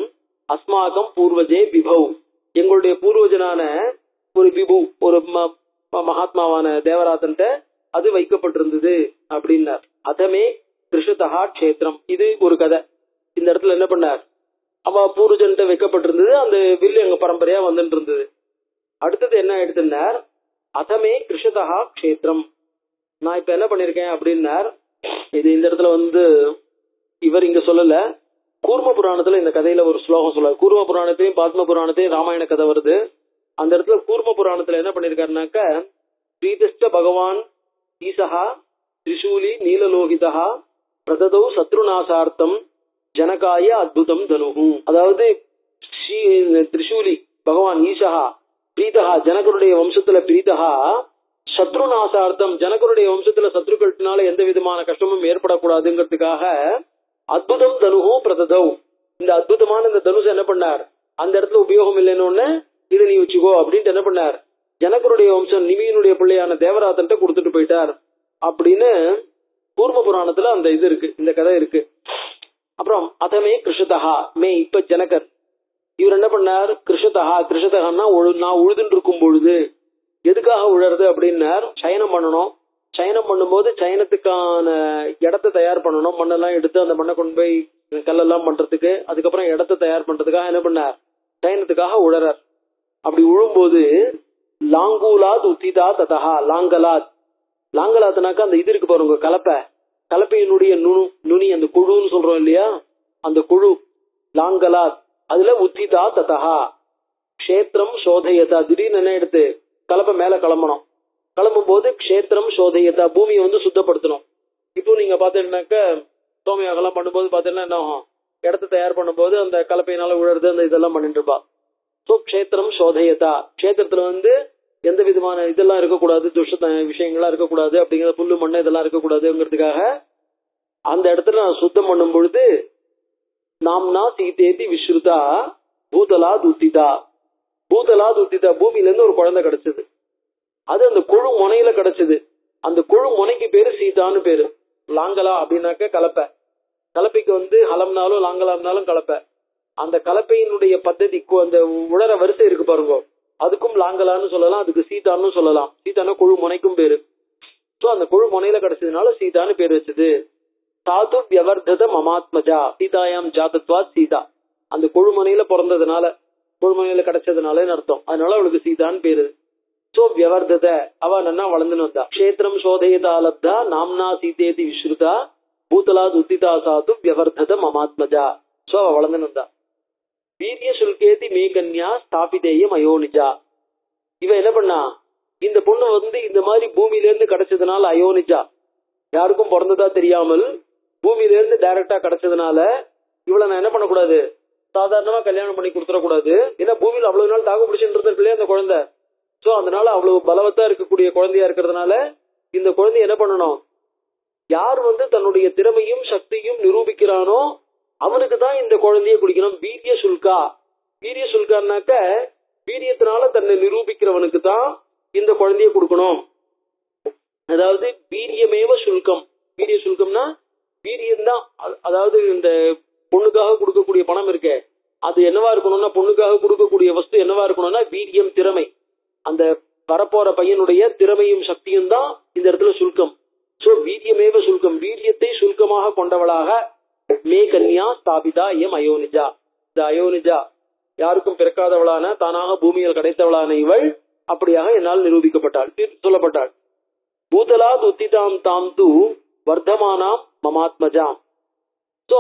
அஸ்மாகம் பூர்வஜே விபவ் எங்களுடைய பூர்வஜனான ஒரு விபு ஒரு மகாத்மாவான தேவராதன்ட்ட அது வைக்கப்பட்டிருந்தது அப்படின்னார். அதமே கிருஷதா கஷேத்திரம். இது ஒரு கதை. இந்த இடத்துல என்ன பண்ணார், அவ பூர்வஜன்ட்ட வைக்கப்பட்டிருந்தது, அந்த வில்லு எங்க பரம்பரையா வந்துட்டு இருந்தது. அடுத்தது என்ன எடுத்துனார், அதமே கிருஷதா கஷேத்திரம். நான் இப்ப என்ன பண்ணிருக்கேன் அப்படின்னார். இது இந்த இடத்துல இவர் இங்க சொல்லல, கூர்ம புராணத்துல இந்த கதையில ஒரு ஸ்லோகம் சொல்ல. கூர்ம புராணத்தையும் பத்ம புராணத்தையும் ராமாயண கதை வருது. அந்த இடத்துல கூர்ம புராணத்துல என்ன பண்ணிருக்காருனாக்க, ஸ்ரீதிஷ்ட பகவான் ஈசஹா திரிசூலி நீலலோகிதா பிரததோ சத்ருநாசார்த்தம் ஜனகாய அத்புதம் தனுகு. அதாவது திரிசூலி பகவான் ஈசஹா பிரீதஹா ஜனகருடைய வம்சத்துல பிரீதஹா சத்ருநாசார்த்தம் ஜனகருடைய வம்சத்துல சத்ருக்கள்னால எந்த விதமான கஷ்டமும் ஏற்படக்கூடாதுங்கிறதுக்காக அத்புதம் தனுகு பிரததௌ, இந்த அற்புதமான இந்த தனுஷ் என்ன பண்ணார், அந்த இடத்துல உபயோகம் இல்லைன்னு இதை நீ வச்சுக்கோ அப்படின்ட்டு என்ன பண்ணார், ஜனகருடைய வம்சம் நிமியினுடைய பிள்ளையான தேவராதன்ட்ட கொடுத்துட்டு போயிட்டார் அப்படின்னு கூர்ம புராணத்துல அந்த இது இருக்கு, இந்த கதை இருக்கு. அப்புறம் அதமே கிருஷதா மே, இப்ப ஜனகர் இவர் என்ன பண்ணார், கிருஷதகான்னா நான் உழுதுன்னு இருக்கும் பொழுது எதுக்காக உழறது அப்படின்னார், சயனம் பண்ணணும். சயனம் பண்ணும்போது சயனத்துக்கான இடத்தை தயார் பண்ணணும், மண்ணெல்லாம் எடுத்து அந்த மண்ணை கொண்டு போய் கல்லெல்லாம் பண்றதுக்கு, அதுக்கப்புறம் இடத்தை தயார் பண்றதுக்காக என்ன பண்ணார், சயனத்துக்காக உழறார். அப்படி உழும்போது லாங்கூலாத் உத்திதா ததா லாங்கலாத், லாங்கலாத்னாக்கா அந்த இது இருக்கு பாருங்க கலப்பை, கலப்பையினுடைய நுனி அந்த குழுன்னு சொல்றோம் இல்லையா, அந்த குழு லாங்கலாத், அதுல உத்திதா ததா க்ஷேத்திரம் சோதயதா, திடீர்னு என்ன எடுத்து கலப்பை மேல கிளம்பணும், கிளம்பும் போது க்ஷேத்திரம் சோதயதா பூமியை சுத்தப்படுத்தணும். இப்போ நீங்க பாத்தீங்கன்னாக்க சோமயாகலாம் பண்ணும்போது பாத்தீங்கன்னா என்ன ஆகும், இடத்த தயார் பண்ணும்போது அந்த கலப்பையினால உழறது அந்த இதெல்லாம் பண்ணிட்டு இருப்பா. சோ க்ஷேத்திரம் சோதயதா, க்ஷேத்திரத்துல எந்த விதமான இதெல்லாம் இருக்கக்கூடாது, துஷ்ட விஷயங்கள்லாம் இருக்கக்கூடாது, அப்படிங்கிற புல்லு மண்ணு இதெல்லாம் இருக்கக்கூடாதுங்கிறதுக்காக அந்த இடத்துல சுத்தம் பண்ணும் பொழுது நாம்னா சீதேதி விஸ்ருதா பூதலாத் உத்திதா, பூதலாத் உத்திதா பூமியில இருந்து ஒரு குழந்தை கிடைச்சது, அது அந்த கொழு முனையில கிடைச்சது. அந்த கொழு முனைக்கு பேரு சீதான்னு பேரு. லாங்கலா அப்படின்னாக்க கலப்பை, கலப்பைக்கு ஹலம்னாலும் லாங்கலாம்னாலும் கலப்பை. அந்த கலப்பையினுடைய பద్ధதி அந்த உழற வரிசை இருக்கு பாருங்க, அதுக்கும் லாங்கலான்னு சொல்லலாம், அதுக்கு சீதான்னு சொல்லலாம். சீதான கொழு முனைக்கும் பேரு. சோ அந்த கொழு முனையில கிடைச்சதுனால சீதான்னு பேர் வச்சது. சாது வியவர்தத மமாத்மஜா சீதாயாம் ஜாதத்வா சீதா, அந்த கொழு முனையில பிறந்ததுனால கொழு முனையில கிடைச்சதுனால அர்த்தம், அதனால அவளுக்கு சீதான்னு பேரு. சோ வியவர்தத அவ நன்னா வளர்ந்துன்னு வந்தா. க்ஷேத்திரம் சோதயதா லப்தா நாம்னா சீதேதி விஸ்ருதா பூதலாத் உத்திதா சாது வியவர்தத மமாத்மஜா. சோ அவ வளர்ந்துன்னு வந்தா. வீரிய சுல்கேதி மே கன்யா ஸ்தாபிதேயம் அயோனிஜா, இவ என்ன பண்ணா, இந்த பொண்ணு இந்த மாதிரி பூமியில இருந்து கிடைச்சதுனால அயோனிஜா, யாருக்கும் பிறந்ததா தெரியாமல் பூமியில இருந்து டைரக்டா கிடைச்சதுனால இவளை நான் என்ன பண்ணக்கூடாது, சாதாரணமா கல்யாணம் பண்ணி கொடுத்துடக்கூடாது. ஏன்னா பூமியில அவ்வளவு நாள் தாக்கு பிடிச்சுட்டு இருந்திருக்கலையே அந்த குழந்தை. சோ அதனால அவ்வளவு பலவத்தா இருக்கக்கூடிய குழந்தையா இருக்கிறதுனால இந்த குழந்தை என்ன பண்ணணும், யார் தன்னுடைய திறமையும் சக்தியும் நிரூபிக்கிறானோ அவனுக்கு தான் இந்த குழந்தைய குடிக்கணும். வீரிய சுல்கா, வீரிய சுல்கான்னாக்க வீரியத்தினால தன்னை நிரூபிக்கிறவனுக்கு தான் இந்த குழந்தைய கொடுக்கணும். அதாவது வீரியமேவ சுல்கம், வீரிய சுல்கம்னா வீரியம் தான். அதாவது இந்த பொண்ணுக்காக கொடுக்கக்கூடிய பணம் இருக்கே அது என்னவா இருக்கணும்னா, பொண்ணுக்காக கொடுக்கக்கூடிய வஸ்து என்னவா இருக்கணும்னா வீரியம், திறமை. அந்த வரப்போற பையனுடைய திறமையும் சக்தியும் தான் இந்த இடத்துல சுல்கம். சோ வீரியமேவ சுல்கம், வீரியத்தை சுல்கமாக கொண்டவளாக மே கன்யா ஸ்தாபிதா எம் அயோனிஜா, இந்த அயோனிஜா யாருக்கும் பிறக்காதவளான தானாக பூமியில் கிடைத்தவளான இவள் அப்படியாக என்னால் நிரூபிக்கப்பட்டாள், சொல்லப்பட்டாள். பூதலாத் உத்திதாம் தாம் து வர்த்தமானாம் மமாத்மஜாம். சோ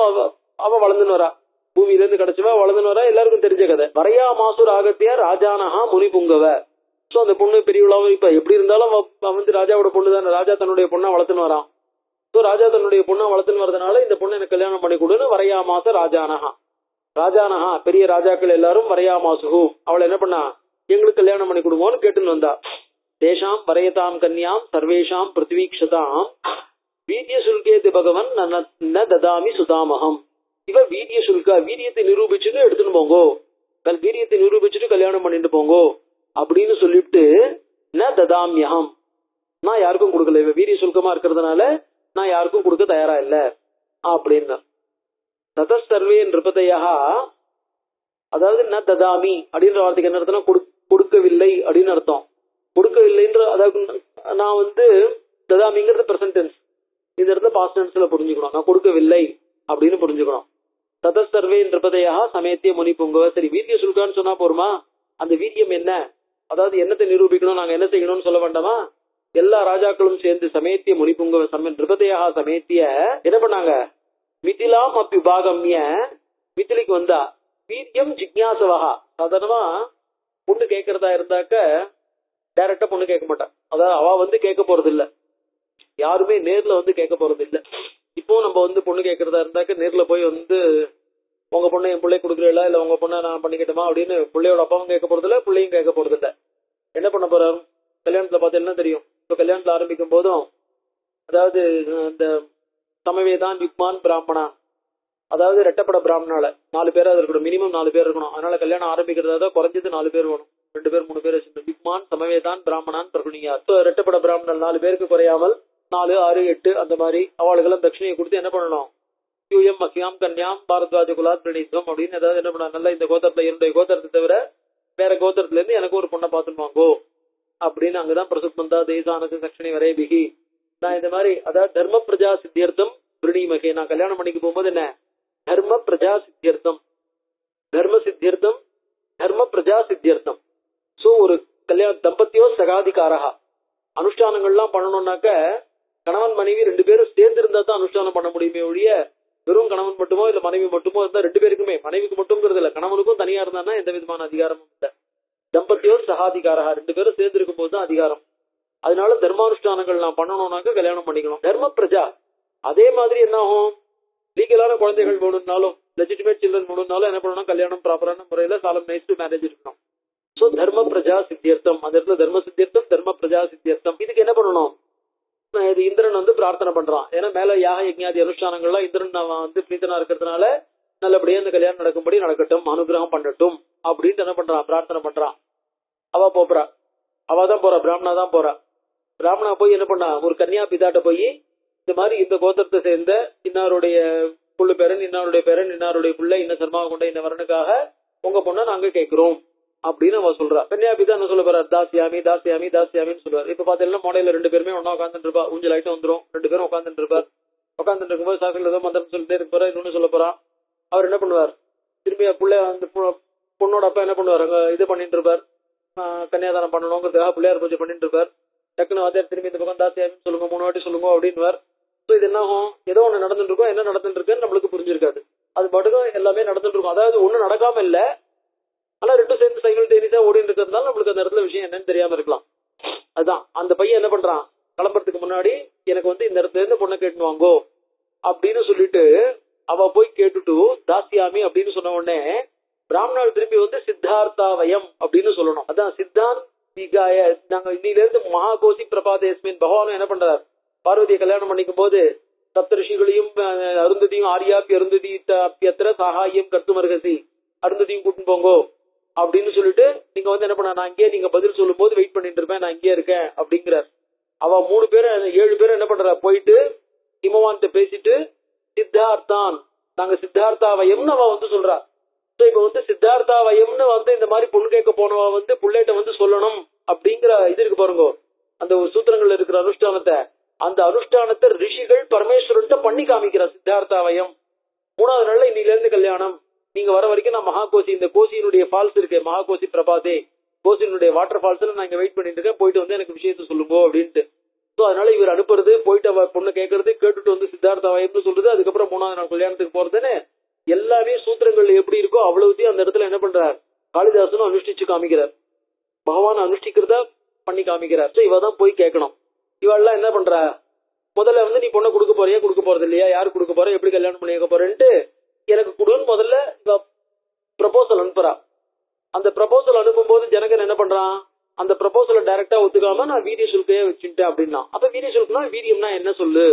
அவ வளர்ந்துன்னு வரா, பூமியில இருந்து கிடைச்சவா வளர்ந்துன்னு வரா, எல்லாருக்கும் தெரிஞ்ச கதை. வரையா மாசூர் ஆகத்தியா ராஜானஹா முனி புங்கவ. சோ அந்த பொண்ணு பெரியவளாவும் இப்ப எப்படி இருந்தாலும் ராஜாவோட பொண்ணு தானே, ராஜா தன்னுடைய பொண்ணா வளர்த்துன்னு வரான். சோ ராஜா தன்னுடைய பொண்ணா வளர்த்துன்னு வரதுனால இந்த பொண்ணு எனக்கு கல்யாணம் பண்ணி கொடுன்னு வரையா மாச ராஜானஹா, ராஜானஹா பெரிய ராஜாக்கள் எல்லாரும் வரையா மாசுகு அவளை என்ன பண்ணா, எங்களுக்கு கல்யாணம் பண்ணி கொடுங்கன்னு கேட்டுன்னு வந்தா. தேஷாம் வரையதாம் கன்யாம் சர்வேஷாம் பிருத்திவீக்ஷதாம் வீரிய சுல்கேதி பகவன் ந ததாமி சுதாமகம். இவ வீரிய சுல்கா, வீரியத்தை நிரூபிச்சுட்டு எடுத்துன்னு போங்கோ, வீரியத்தை நிரூபிச்சுட்டு கல்யாணம் பண்ணிட்டு போங்கோ அப்படின்னு சொல்லிட்டு ந ததாமியகம், நான் யாருக்கும் கொடுக்கல, இவ வீரிய சுல்கமா இருக்கிறதுனால நான் யாருக்கும் கொடுக்க தயாரா இல்ல அப்படின்னு. ததசர்வே நிருபதையா, அதாவது ந ததாமி அப்படின்ற வார்த்தைக்கு என்ன அர்த்தம், கொடுக்கவில்லை அப்படின்னு அர்த்தம். கொடுக்கவில்லைன்ற, அதாவது நான் வந்து ததாமிங்கிறது பிரசன்ட் டென்ஸ், இந்த இடத்துல பாஸ்ட் டென்ஸ்ல புரிஞ்சுக்கணும். நான் கொடுக்கவில்லை அப்படின்னு புரிஞ்சுக்கணும். தத சர்வே நிருபதையா சமயத்திய முனி புங்க. சரி, வீரிய சுல்கான்னு சொன்னா போருமா? அந்த வீரியம் என்ன, அதாவது என்னத்தை நிரூபிக்கணும், நாங்க என்ன செய்யணும்னு சொல்ல வேண்டாமா? எல்லா ராஜாக்களும் சேர்ந்து சமயத்திய முனி புங்க நிருபதையா சமயத்திய என்ன பண்ணாங்க? மிதிலாம் அப்பிபாகம்ய, மிதிலைக்கு வந்தா வீரியம் ஜிக்ஞாசவகா. சாதாரணமா பொண்ணு கேட்கறதா இருந்தாக்க டைரக்டா பொண்ணு கேட்க மாட்டான். அதாவது அவ வந்து கேட்க போறது இல்ல, யாருமே நேர்ல வந்து கேட்க போறது இல்ல. இப்போ நம்ம வந்து பொண்ணு கேட்கறதா இருந்தாக்க நேர்ல போய் வந்து உங்க பொண்ணை என் பிள்ளை கொடுக்குறீங்களா, இல்ல உங்க பொண்ணை நான் பண்ணிக்கிட்டோமா அப்படின்னு பிள்ளையோட அப்பாவும் கேட்க போறது இல்ல, பிள்ளையும் கேட்க போறது இல்ல. என்ன பண்ண போறாரு? கல்யாணத்துல பார்த்து என்ன தெரியும்? இப்போ கல்யாணத்துல ஆரம்பிக்கும் போதும், அதாவது இந்த சமவேதான் யுக்மான் பிராமணா, அதாவது ரெட்டப்பட பிராமணால 4 பேரா இருக்கணும், மினிமம் 4 பேர் இருக்கணும். அதனால கல்யாணம் ஆரம்பிக்கிறதா குறைஞ்சது 4 பேர் வேணும், 2 பேர் 3 பேர் யுக்மான் சமவேதான் பிராமணான் பிரகுணியா. ரெட்டப்பட பிராமணன் 4 பேருக்கு குறையாமல் 4, 6, 8 அந்த மாதிரி அவளுக்கெல்லாம் தட்சிணையை கொடுத்து என்ன பண்ணணும்? யூஎம் மசியாம் கன்யாம் பாரத்வாஜ குலாத் பிரணீஸ்வம் அப்படின்னு ஏதாவது என்ன பண்ண, நல்லா இந்த கோத்திரத்துல என்னுடைய கோத்திரத்தை தவிர வேற கோத்திரத்துல இருந்து எனக்கு ஒரு பொண்ணை பார்த்துட்டு வாங்கோ அப்படின்னு அங்கதான் பிரசுத்மந்தா தேசானது தட்சிணை வரை பிகி. நான் இந்த மாதிரி அதாவது தர்ம பிரஜா சித்தியர்த்தம் பிரணீமகே, நான் கல்யாணம் பண்ணிக்க போகும்போது என்ன தர்ம பிரஜா சித்தியர்த்தம், தர்ம சித்தியர்த்தம், தர்ம பிரஜா சித்தியர்த்தம். சோ ஒரு கல்யாண தம்பத்தியோ சகாதிகாரகா, அனுஷ்டானங்கள்லாம் பண்ணணும்னாக்க கணவன் மனைவி 2 பேரும் சேர்ந்து இருந்தா தான் அனுஷ்டானம் பண்ண முடியுமே ஒழிய வெறும் கணவன் மட்டுமோ இல்ல மனைவி மட்டுமோ இருந்தா 2 பேருக்குமே, மனைவிக்கு மட்டும்ங்கிறது இல்ல, கணவனுக்கும் தனியா இருந்தான்னா எந்த விதமான அதிகாரமும் இல்ல. தம்பத்தியோ சகாதிகாரகா, 2 பேரும் சேர்ந்து இருக்கும் போதுதான் அதிகாரம். அதனால தர்மானுஷ்டானங்கள் நான் பண்ணணும்னாக்க கல்யாணம் பண்ணிக்கணும். தர்ம பிரஜா அதே மாதிரி என்ன ஆகும்? லீகலான குழந்தைகள் வேணும்னாலும், லெஜிட்டிமேட் சில்ட்ரன் வேணும்னாலும் என்ன பண்ணணும்? கல்யாணம் ப்ராப்பரான முறையில சாலம் நைஸ் மேரேஜ் இருக்கணும். சோ தர்ம பிரஜா சித்தியர்த்தம், அந்த இடத்துல தர்ம சித்தியர்த்தம், தர்ம பிரஜா சித்தியர்த்தம். இதுக்கு என்ன பண்ணணும்? இது இந்திரன் வந்து பிரார்த்தனை பண்றான். ஏன்னா மேல யாக யஜ்ஞாதி அனுஷ்டானங்கள்லாம் இந்திரன் வந்து பிரீத்தனா இருக்கிறதுனால நல்லபடியா இந்த கல்யாணம் நடக்கும்படி நடக்கட்டும், அனுகிரகம் பண்ணட்டும் அப்படின்னு என்ன பண்றான்? பிரார்த்தனை பண்றான். அவ போறா, அவ தான் போறா, பிராமணா தான் போறா. பிராமணா போய் என்ன பண்ணா? ஒரு கன்னியா பிதாட்ட போய் இந்த மாதிரி இந்த கோத்திரத்தை சேர்ந்த இன்னாருடைய புள்ளு பேரன், இன்னாருடைய பேரன், இன்னாருடைய புள்ள, இன்ன சர்மாவை கொண்ட இந்த வரனுக்காக உங்க பொண்ணை நாங்க கேட்கிறோம் அப்படின்னு அவ சொல்றா. கன்னியாபிதா என்ன சொல்ல போறாரு? தாசியாமி தாசியாமி தாசியாமின்னு சொல்லுவார். இப்ப பாத்தீங்கன்னா மாடையில 2 பேருமே ஒன்னா உட்காந்துட்டு இருப்பா, ஊஞ்சல் ஆயிட்டும் வந்துரும், 2 பேரும் உட்காந்துட்டு இருப்பார். உட்காந்துட்டு இருக்கும்போது சாக்கில் ஏதோ மந்திரம் சொல்லிட்டே இருக்க போறா, இன்னொன்னு சொல்ல போறான். அவர் என்ன பண்ணுவார்? திரும்பி பிள்ளை அந்த பொண்ணோட அப்பா என்ன பண்ணுவார்? அங்க இது பண்ணிட்டு இருப்பார், கன்னியாதானம் பண்ணணுங்கிறதுக்காக பிள்ளையார் பூஜை பண்ணிட்டு இருப்பார். டக்குன்னு வாத்தியார் திரும்பி இந்த பக்கம் தாசியாமின்னு சொல்லுங்க, 3 வாட்டி சொல்லுங்க அப்படின்னு. சோ இது என்ன ஆகும்? ஏதோ ஒண்ணு நடந்துட்டு இருக்கோம், என்ன நடந்துட்டு இருக்குன்னு நம்மளுக்கு புரிஞ்சிருக்காது. அது பாட்டுக்கும் எல்லாமே நடந்துட்டு இருக்கும். அதாவது ஒண்ணு நடக்காம இல்ல, ஆனா 2 சேர்ந்து சைக்கிள் டென்னிஸா ஓடிட்டு இருக்கிறதுனால நம்மளுக்கு அந்த இடத்துல விஷயம் என்னன்னு தெரியாம இருக்கலாம். அதுதான் அந்த பையன் என்ன பண்றான்? கிளம்புறதுக்கு முன்னாடி எனக்கு வந்து இந்த இடத்துல இருந்து பொண்ணை கேட்டு வாங்கோ அப்படின்னு சொல்லிட்டு அவ போய் கேட்டுட்டு தாசியாமி அப்படின்னு சொன்ன உடனே பிராமணால் திரும்பி வந்து சித்தார்த்தாவயம் அப்படின்னு சொல்லணும். அதான் சித்தாந்த் நாங்க இன்னில இருந்து மகாகோசி பிரபாதேஸ்மின் பகவான் என்ன பண்றார்? பார்வதியை கல்யாணம் பண்ணிக்கும் போது சப்த ரிஷிகளையும் அருந்ததியும் ஆரியாப்பி அருந்ததி அப்பியத்திர சாகாயம் கர்த்துமர்கசி, அருந்ததியும் கூட்டின்னு போங்கோ அப்படின்னு சொல்லிட்டு நீங்க வந்து என்ன பண்ண, நான் இங்கே நீங்க பதில் சொல்லும் போது வெயிட் பண்ணிட்டு இருப்பேன், நான் இங்கே இருக்கேன் அப்படிங்கிறார். அவ 3 பேர் 7 பேரும் என்ன பண்றா? போயிட்டு ஹிமவான்கிட்ட பேசிட்டு சித்தார்த்தான், நாங்க சித்தார்த்தாவயம்னு அவ வந்து சொல்றா. இப்ப வந்து சித்தார்த்தாவயம்னு வந்து இந்த மாதிரி பொண்ணு கேட்க போனவ வந்து புள்ளேட்ட வந்து சொல்லணும் அப்படிங்கிற இது இருக்கு பாருங்க. அந்த சூத்திரங்கள்ல இருக்கிற அனுஷ்டானத்தை, அந்த அனுஷ்டானத்தை ரிஷிகள் பரமேஸ்வரன்ட்ட பண்ணி காமிக்கிற சித்தார்த்தாவயம். 3வது நாள்ல இன்னில இருந்து கல்யாணம், நீங்க வர வரைக்கும் நான் மகாகோசி, இந்த கோசியினுடைய ஃபால்ஸ் இருக்கு மகாகோசி பிரபாதே, கோசியினுடைய வாட்டர் ஃபால்ஸ்ல நான் இங்க வெயிட் பண்ணிட்டு இருக்கேன், போயிட்டு வந்து எனக்கு விஷயத்த சொல்லுங்க அப்படின்ட்டு. சோ அதனால இவர் அனுப்புறது, போயிட்டு அவ பொண்ணு கேட்கறது, கேட்டுட்டு வந்து சித்தார்த்தாவயம்னு சொல்றது, அதுக்கப்புறம் 3வது நாள் கல்யாணத்துக்கு போறதுன்னு எல்லாமே சூத்திரங்கள் எப்படி இருக்கோ அவ்வளவுத்தையும் அந்த இடத்துல என்ன பண்றார்? காளிதாசனும் அனுஷ்டிச்சு காமிக்கிறார், பகவான் அனுஷ்டிக்கிறத பண்ணி காமிக்கிறார். சோ இவதான் போய் கேட்கணும். இவெல்லாம் என்ன பண்றா? முதல்ல வந்து நீ பொண்ணை கொடுக்க போறியா கொடுக்க போறது இல்லையா, யாரு கொடுக்க போற, எப்படி கல்யாணம் பண்ணிக்க போறேன்ட்டு எனக்கு கொடுன்னு முதல்ல இவ ப்ரப்போசல் அனுப்புறா. அந்த ப்ரப்போசல் அனுப்பும் போது ஜனகன் என்ன பண்றான்? அந்த ப்ரப்போசலை டைரக்டா ஒத்துக்காம நான் வீரிய சுல்கையே வச்சுட்டேன் அப்படின்னா, அப்ப வீரிய சுல்கனா வீரியம்னா என்ன சொல்லு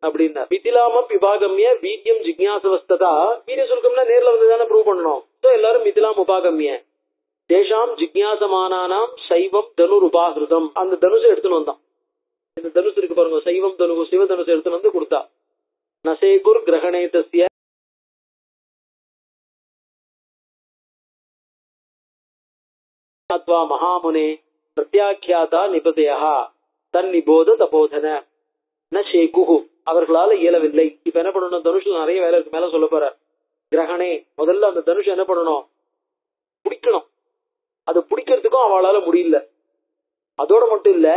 அப்படின்னா, மிதிலாமம் விபாகம்ய வீரியம் ஜிக்ஞாசவஸ்ததா. வீரிய சுல்கம்னா நேர்ல வந்து தானே ப்ரூவ் பண்ணணும். சோ எல்லாரும் மிதிலாம் உபாகம்ய தேஷாம் ஜிக்ஞாசமானானாம் சைவம் தனுர் உபாகிருதம். அந்த தனுசை எடுத்துன்னு வந்தான். இந்த தனுசு இருக்கு பாருங்க, சைவம் தனு சிவ தனுசு எடுத்துன்னு வந்து கொடுத்தா. நசேகுர் கிரகணேதஸ்ய மகாமுனே பிரத்யாக்கியாதா நிபதயா தன் நிபோத தபோதன ந ஷேகுஹு அவர்களால இயலவில்லை. இப்ப என்ன பண்ணணும், தனுஷ் நிறைய வேலை இருக்கு, மேல சொல்ல போற. கிரகணே முதல்ல அந்த தனுஷ் என்ன பண்ணணும், பிடிக்கணும். அது பிடிக்கிறதுக்கும் அவளால முடியல. அதோட மட்டும் இல்ல,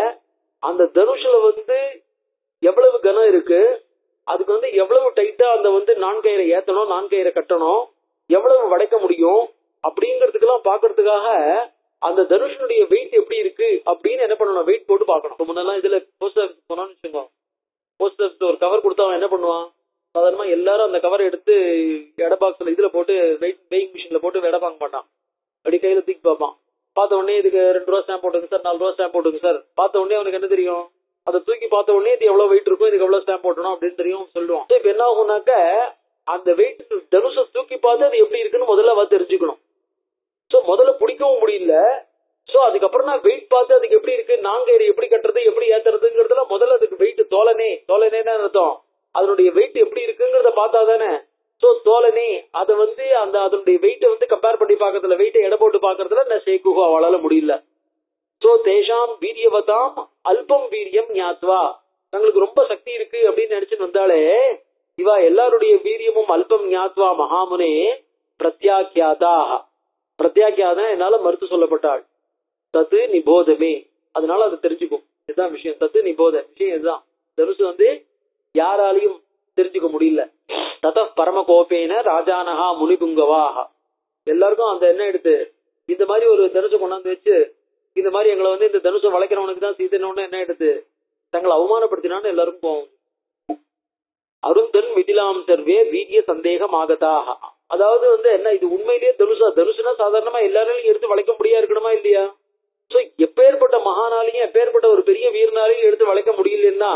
அந்த தனுஷுல எவ்வளவு கனம் இருக்கு, அதுக்கு எவ்வளவு டைட்டா அந்த நான்கயிறை ஏத்தணும், நான்கயிறை கட்டணும், எவ்வளவு வளைக்க முடியும் அப்படிங்கறதுக்கெல்லாம் பாக்குறதுக்காக அந்த தனுஷனுடைய வெயிட் எப்படி இருக்கு அப்படின்னு என்ன பண்ணணும், வெயிட் போட்டு பாக்கணும். முன்னெல்லாம் இதுல போஸ்ட் ஆஃபீஸ் போனோம்னு வச்சுக்கோங்க, போஸ்ட் ஆஃபீஸ் ஒரு கவர் கொடுத்தா அவன் என்ன பண்ணுவான், சாதாரணமா எல்லாரும் அந்த கவரை எடுத்து எடை பாக்ஸ்ல இதுல போட்டு வெயிங் மிஷின்ல போட்டு எடை பார்க்க மாட்டான். அப்படி கையில தூக்கி பார்ப்பான். பார்த்த உடனே இதுக்கு 2 ரூபா ஸ்டாம்ப் போட்டுங்க சார், 4 ரூபா ஸ்டாம்ப் போட்டுங்க சார். பார்த்த உடனே அவனுக்கு என்ன தெரியும், அதை தூக்கி பார்த்த உடனே இது எவ்வளவு வெயிட் இருக்கும், இதுக்கு எவ்வளவு ஸ்டாம்ப் போட்டணும் அப்படின்னு தெரியும் சொல்லுவான். இப்ப என்ன ஆகும்னாக்க அந்த வெயிட் தனுஷை தூக்கி பார்த்து அது எப்படி இருக்குன்னு முதல்ல தெரிஞ்சுக்கணும். சோ முதல்ல பிடிக்கவும் முடியல. சோ அதுக்கப்புறம் நான் வெயிட் பார்த்து அதுக்கு எப்படி இருக்கு, நான்கயிறு எப்படி கட்டுறது, எப்படி ஏத்துறதுங்கிறதுல முதல்ல அதுக்கு வெயிட் தோலனேன்னு அர்த்தம், அதனுடைய வெயிட் எப்படி இருக்குங்கிறத பார்த்தா தானே. சோ தோலனே அதை அந்த அதனுடைய வெயிட்டை கம்பேர் பண்ணி பாக்கிறதுல, வெயிட்டை எடை போட்டு பாக்குறதுல நான் சேகுஹு அவளால முடியல. சோ தேஷாம் வீரியவதாம் அல்பம் வீரியம் ஞாத்வா தங்களுக்கு ரொம்ப சக்தி இருக்கு அப்படின்னு நினைச்சுட்டு வந்தாலே, இவா எல்லாருடைய வீரியமும் அல்பம் ஞாத்வா மகாமுனே பிரத்யாக்கியாதா. பிரத்யாக்கியாதா என்னால மறுத்து சொல்லப்பட்டாள். தத்து நிபோதமே அதனால அது தெரிஞ்சுக்கும். இதுதான் விஷயம். தத்து நிபோத விஷயம் இதுதான். தனுசு யாராலையும் தெரிஞ்சுக்க முடியல. தத பரம கோபேன ராஜானஹா முனிபுங்கவாக எல்லாருக்கும் அந்த என்ன எடுத்து இந்த மாதிரி ஒரு தனுசை கொண்டாந்து வச்சு, இந்த மாதிரி எங்களை இந்த தனுசை வளைக்கிறவனுக்கு தான் சீதனோன்னு என்ன எடுத்து தங்களை அவமானப்படுத்தினான்னு எல்லாருக்கும் போகும். அருந்தன் மிதிலாம் சர்வே வீரிய சந்தேகம் ஆகதாக. அதாவது என்ன இது உண்மையிலேயே தனுசுனா சாதாரணமா எல்லாராலையும் எடுத்து வளைக்க முடியா இருக்கணுமா இல்லையா? சோ எப்பேற்பட்ட மகானாலையும் எப்பேற்பட்ட ஒரு பெரிய வீரனாலையும் எடுத்து வளைக்க முடியலன்னா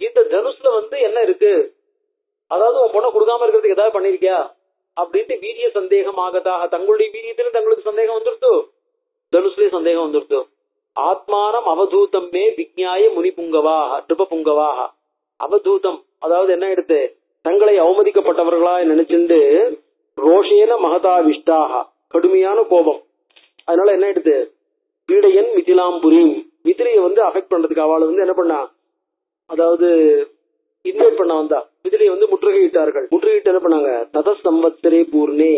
இந்த தனுஷ்ல என்ன இருக்கு, அதாவது உன் பொண்ணை கொடுக்காம இருக்கிறதுக்கு ஏதாவது பண்ணிருக்கியா அப்படின்ட்டு வீரிய சந்தேகம் ஆகதாக. தங்களுடைய வீரியத்துல தங்களுக்கு சந்தேகம் வந்துருத்து, தனுஷ்லயே சந்தேகம் வந்துருத்து. ஆத்மானம் அவதூதம் மே விஜ்ஞாய முனி புங்கவாக நிருப புங்கவாக. அவதூதம் அதாவது என்ன எடுத்து தங்களை அவமதிக்கப்பட்டவர்களா நினைச்சிருந்து ரோஷேன மகதாவிஷ்டாக கடுமையான கோபம். அதனால என்ன எடுத்து பீடையன் மிதிலாம்புரி மிதிலையை அஃபெக்ட் பண்றதுக்கு அவளை என்ன பண்ணா, அதாவது இன்வைட் பண்ண வந்தா மிதிலையை முற்றுகையிட்டார்கள். முற்றுகையிட்டு என்ன பண்ணாங்க, தத சம்வத்சரே பூர்ணே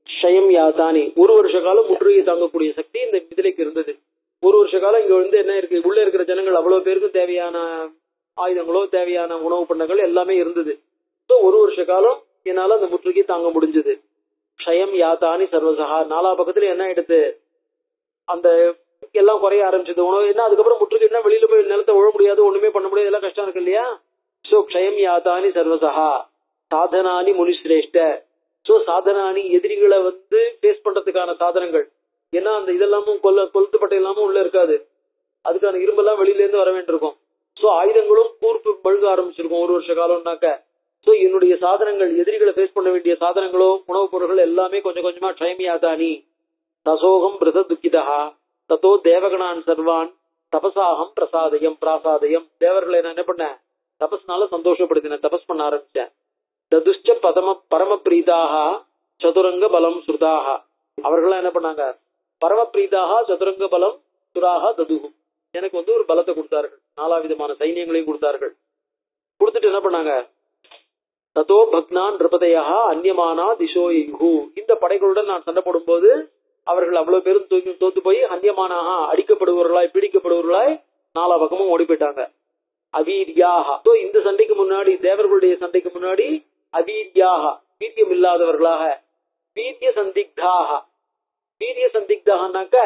ஷயம் யாதானி. 1 வருஷ காலம் முற்றுகையை தாங்கக்கூடிய சக்தி இந்த மிதிலைக்கு இருந்தது. 1 வருஷ காலம் இங்க என்ன இருக்கு, உள்ள இருக்கிற ஜனங்கள் அவ்வளவு பேருக்கும் தேவையான ஆயுதங்களோ தேவையான உணவு பண்டங்கள் எல்லாமே இருந்தது. 1 வருஷ காலம் என்னால அந்த முற்றுகை தாங்க முடிஞ்சது. ஷயம் யாதானி சர்வசகா. 4 பக்கத்துல என்ன எடுத்து அந்த எல்லாம் குறைய ஆரம்பிச்சது உணவு என்ன. அதுக்கப்புறம் முற்றுகைன்னா வெளியில போய் நிலத்தை உழ முடியாது, ஒண்ணுமே பண்ண முடியாது, எல்லாம் கஷ்டம் இருக்கு இல்லையா. சோ க்ஷயம் யாதானி சர்வசகா சாதனானி முனிஸ்ரேஷ்ட. சோ சாதனானி எதிரிகளை பேஸ் பண்றதுக்கான சாதனங்கள். ஏன்னா அந்த இதெல்லாமும் கொளுத்துப்பட்ட எல்லாமும் உள்ள இருக்காது, அதுக்கான இரும்பெல்லாம் வெளியில இருந்து வர வேண்டியிருக்கும். சோ ஆயுதங்களும் கூர்ப்பு பழுக ஆரம்பிச்சிருக்கும் 1 வருஷ காலம்னாக்க. சோ என்னுடைய சாதனங்கள் எதிரிகளை பேஸ் பண்ண வேண்டிய சாதனங்களோ உணவுப் பொருட்கள் எல்லாமே கொஞ்சம் கொஞ்சமா க்ஷயம் யாதானி தசோகம் பிரத துக்கிதா தத்தோ தேவகணான் சர்வான் தபசாகம் பிராசாதயம். தேவர்களை நான் என்ன பண்ணேன், தபஸ்னால சந்தோஷப்படுத்தினேன், தபஸ் பண்ண ஆரம்பிச்சேன். ததுஷ்ட பரம பிரீதாக சதுரங்க பலம் சுருதாக. அவர்களாம் என்ன பண்ணாங்க, பரம பிரீதாக சதுரங்க பலம் சுராக ததுகு. எனக்கு ஒரு பலத்தை கொடுத்தார்கள், 4 விதமான சைன்யங்களையும் கொடுத்தார்கள். கொடுத்துட்டு என்ன பண்ணாங்க, தத்தோ பக்னான் நிருபதையா அந்நியமானா திசோயு. இந்த படைகளுடன் நான் சண்டை போடும் போது அவர்கள் அவ்வளவு பேரும் தோத்து போய் அந்நியமானாக அடிக்கப்படுவர்களாய் பீடிக்கப்படுவர்களாய் 4 பக்கமும் ஓடி போயிட்டாங்க. அவீரியாக. இந்த சண்டைக்கு முன்னாடி தேவர்களுடைய சண்டைக்கு முன்னாடி அவீரியாக வீரியம் இல்லாதவர்களாக, வீரிய சந்திக்தாக. வீரிய சந்திக்தாகனாக்க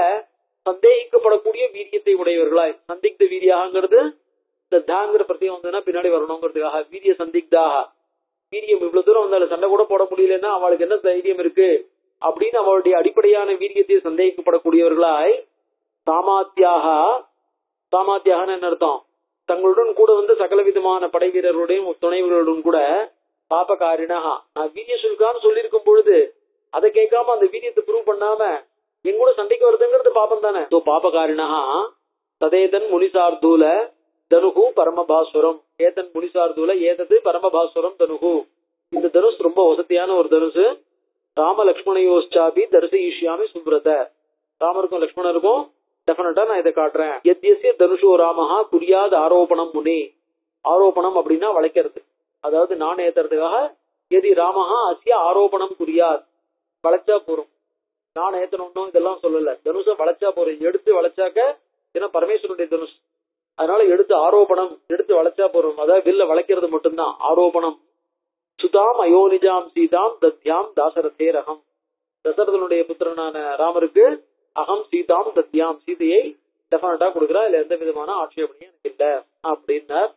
சந்தேகிக்கப்படக்கூடிய வீரியத்தை உடையவர்களாய். சந்திக்த வீரியாங்கிறது இந்த தாங்கிற பிரத்தியம் பின்னாடி வரணுங்கிறதுக்காக வீரிய சந்திக்தாக. வீரியம் இவ்வளவு தூரம் வந்தாலும் சண்டை கூட போட முடியலன்னா அவளுக்கு என்ன தைரியம் இருக்கு அப்படின்னு அவளுடைய அடிப்படையான வீரியத்தை சந்தேகிக்கப்படக்கூடியவர்களாய். சாமாத்தியாக. சாமாத்தியாக என்ன அர்த்தம், தங்களுடன் கூட சகல விதமான படை வீரர்களுடையும் துணைவர்களுடன் கூட பாபகாரினா. நான் வீரிய சுல்கான்னு சொல்லியிருக்கும் பொழுது அதை கேட்காம அந்த வீரியத்தை ப்ரூவ் பண்ணாம என் கூட சண்டைக்கு வருதுங்கிறது பாபம் தானே. பாபகாரினா ததேதன் முனிசார்தூல தனுகு பரமபாஸ்வரம். ஏதன் முனிசார்தூல ஏதது பரமபாஸ்வரம் தனுகு. இந்த தனுஷ் ரொம்ப வசதியான ஒரு தனுசு. ராம லக்ஷ்மணையோச்சாபி தரிசயிஷ்யாமி சுப்ரத. ராமருக்கும் லக்ஷ்மணருக்கும் டெஃபினட்டா நான் இதை காட்டுறேன். எத்யஸ்ய தனுஷோ ராமஹா குறியாத ஆரோபணம் முனே. ஆரோபணம் அப்படின்னா வளைக்கிறது, அதாவது நான் ஏத்துறதுக்காக. எதி ராமஹா அஸ்ய ஆரோபணம் குறியாத், வளைச்சா போறோம். நான் ஏத்தணும் இதெல்லாம் சொல்லல, தனுஷ வளைச்சா போறோம். எடுத்து வளைச்சாக்க ஏன்னா பரமேஸ்வரனுடைய தனுஷ், அதனால எடுத்து ஆரோபணம் எடுத்து வளைச்சா போறோம். அதாவது வில்ல வளைக்கிறது மட்டும்தான் ஆரோபணம். சுதாம் அயோனிஜாம் சீதாம் தத்யாம் தாசரதே ரகம். தசரதனுடைய புத்திரனான ராமருக்கு அகம் சீதாம் தத்யாம், சீதையை டெஃபினட்டா கொடுக்குறா, இல்ல எந்த விதமான ஆட்சேபனையும் எனக்கு இல்ல அப்படின்னார்.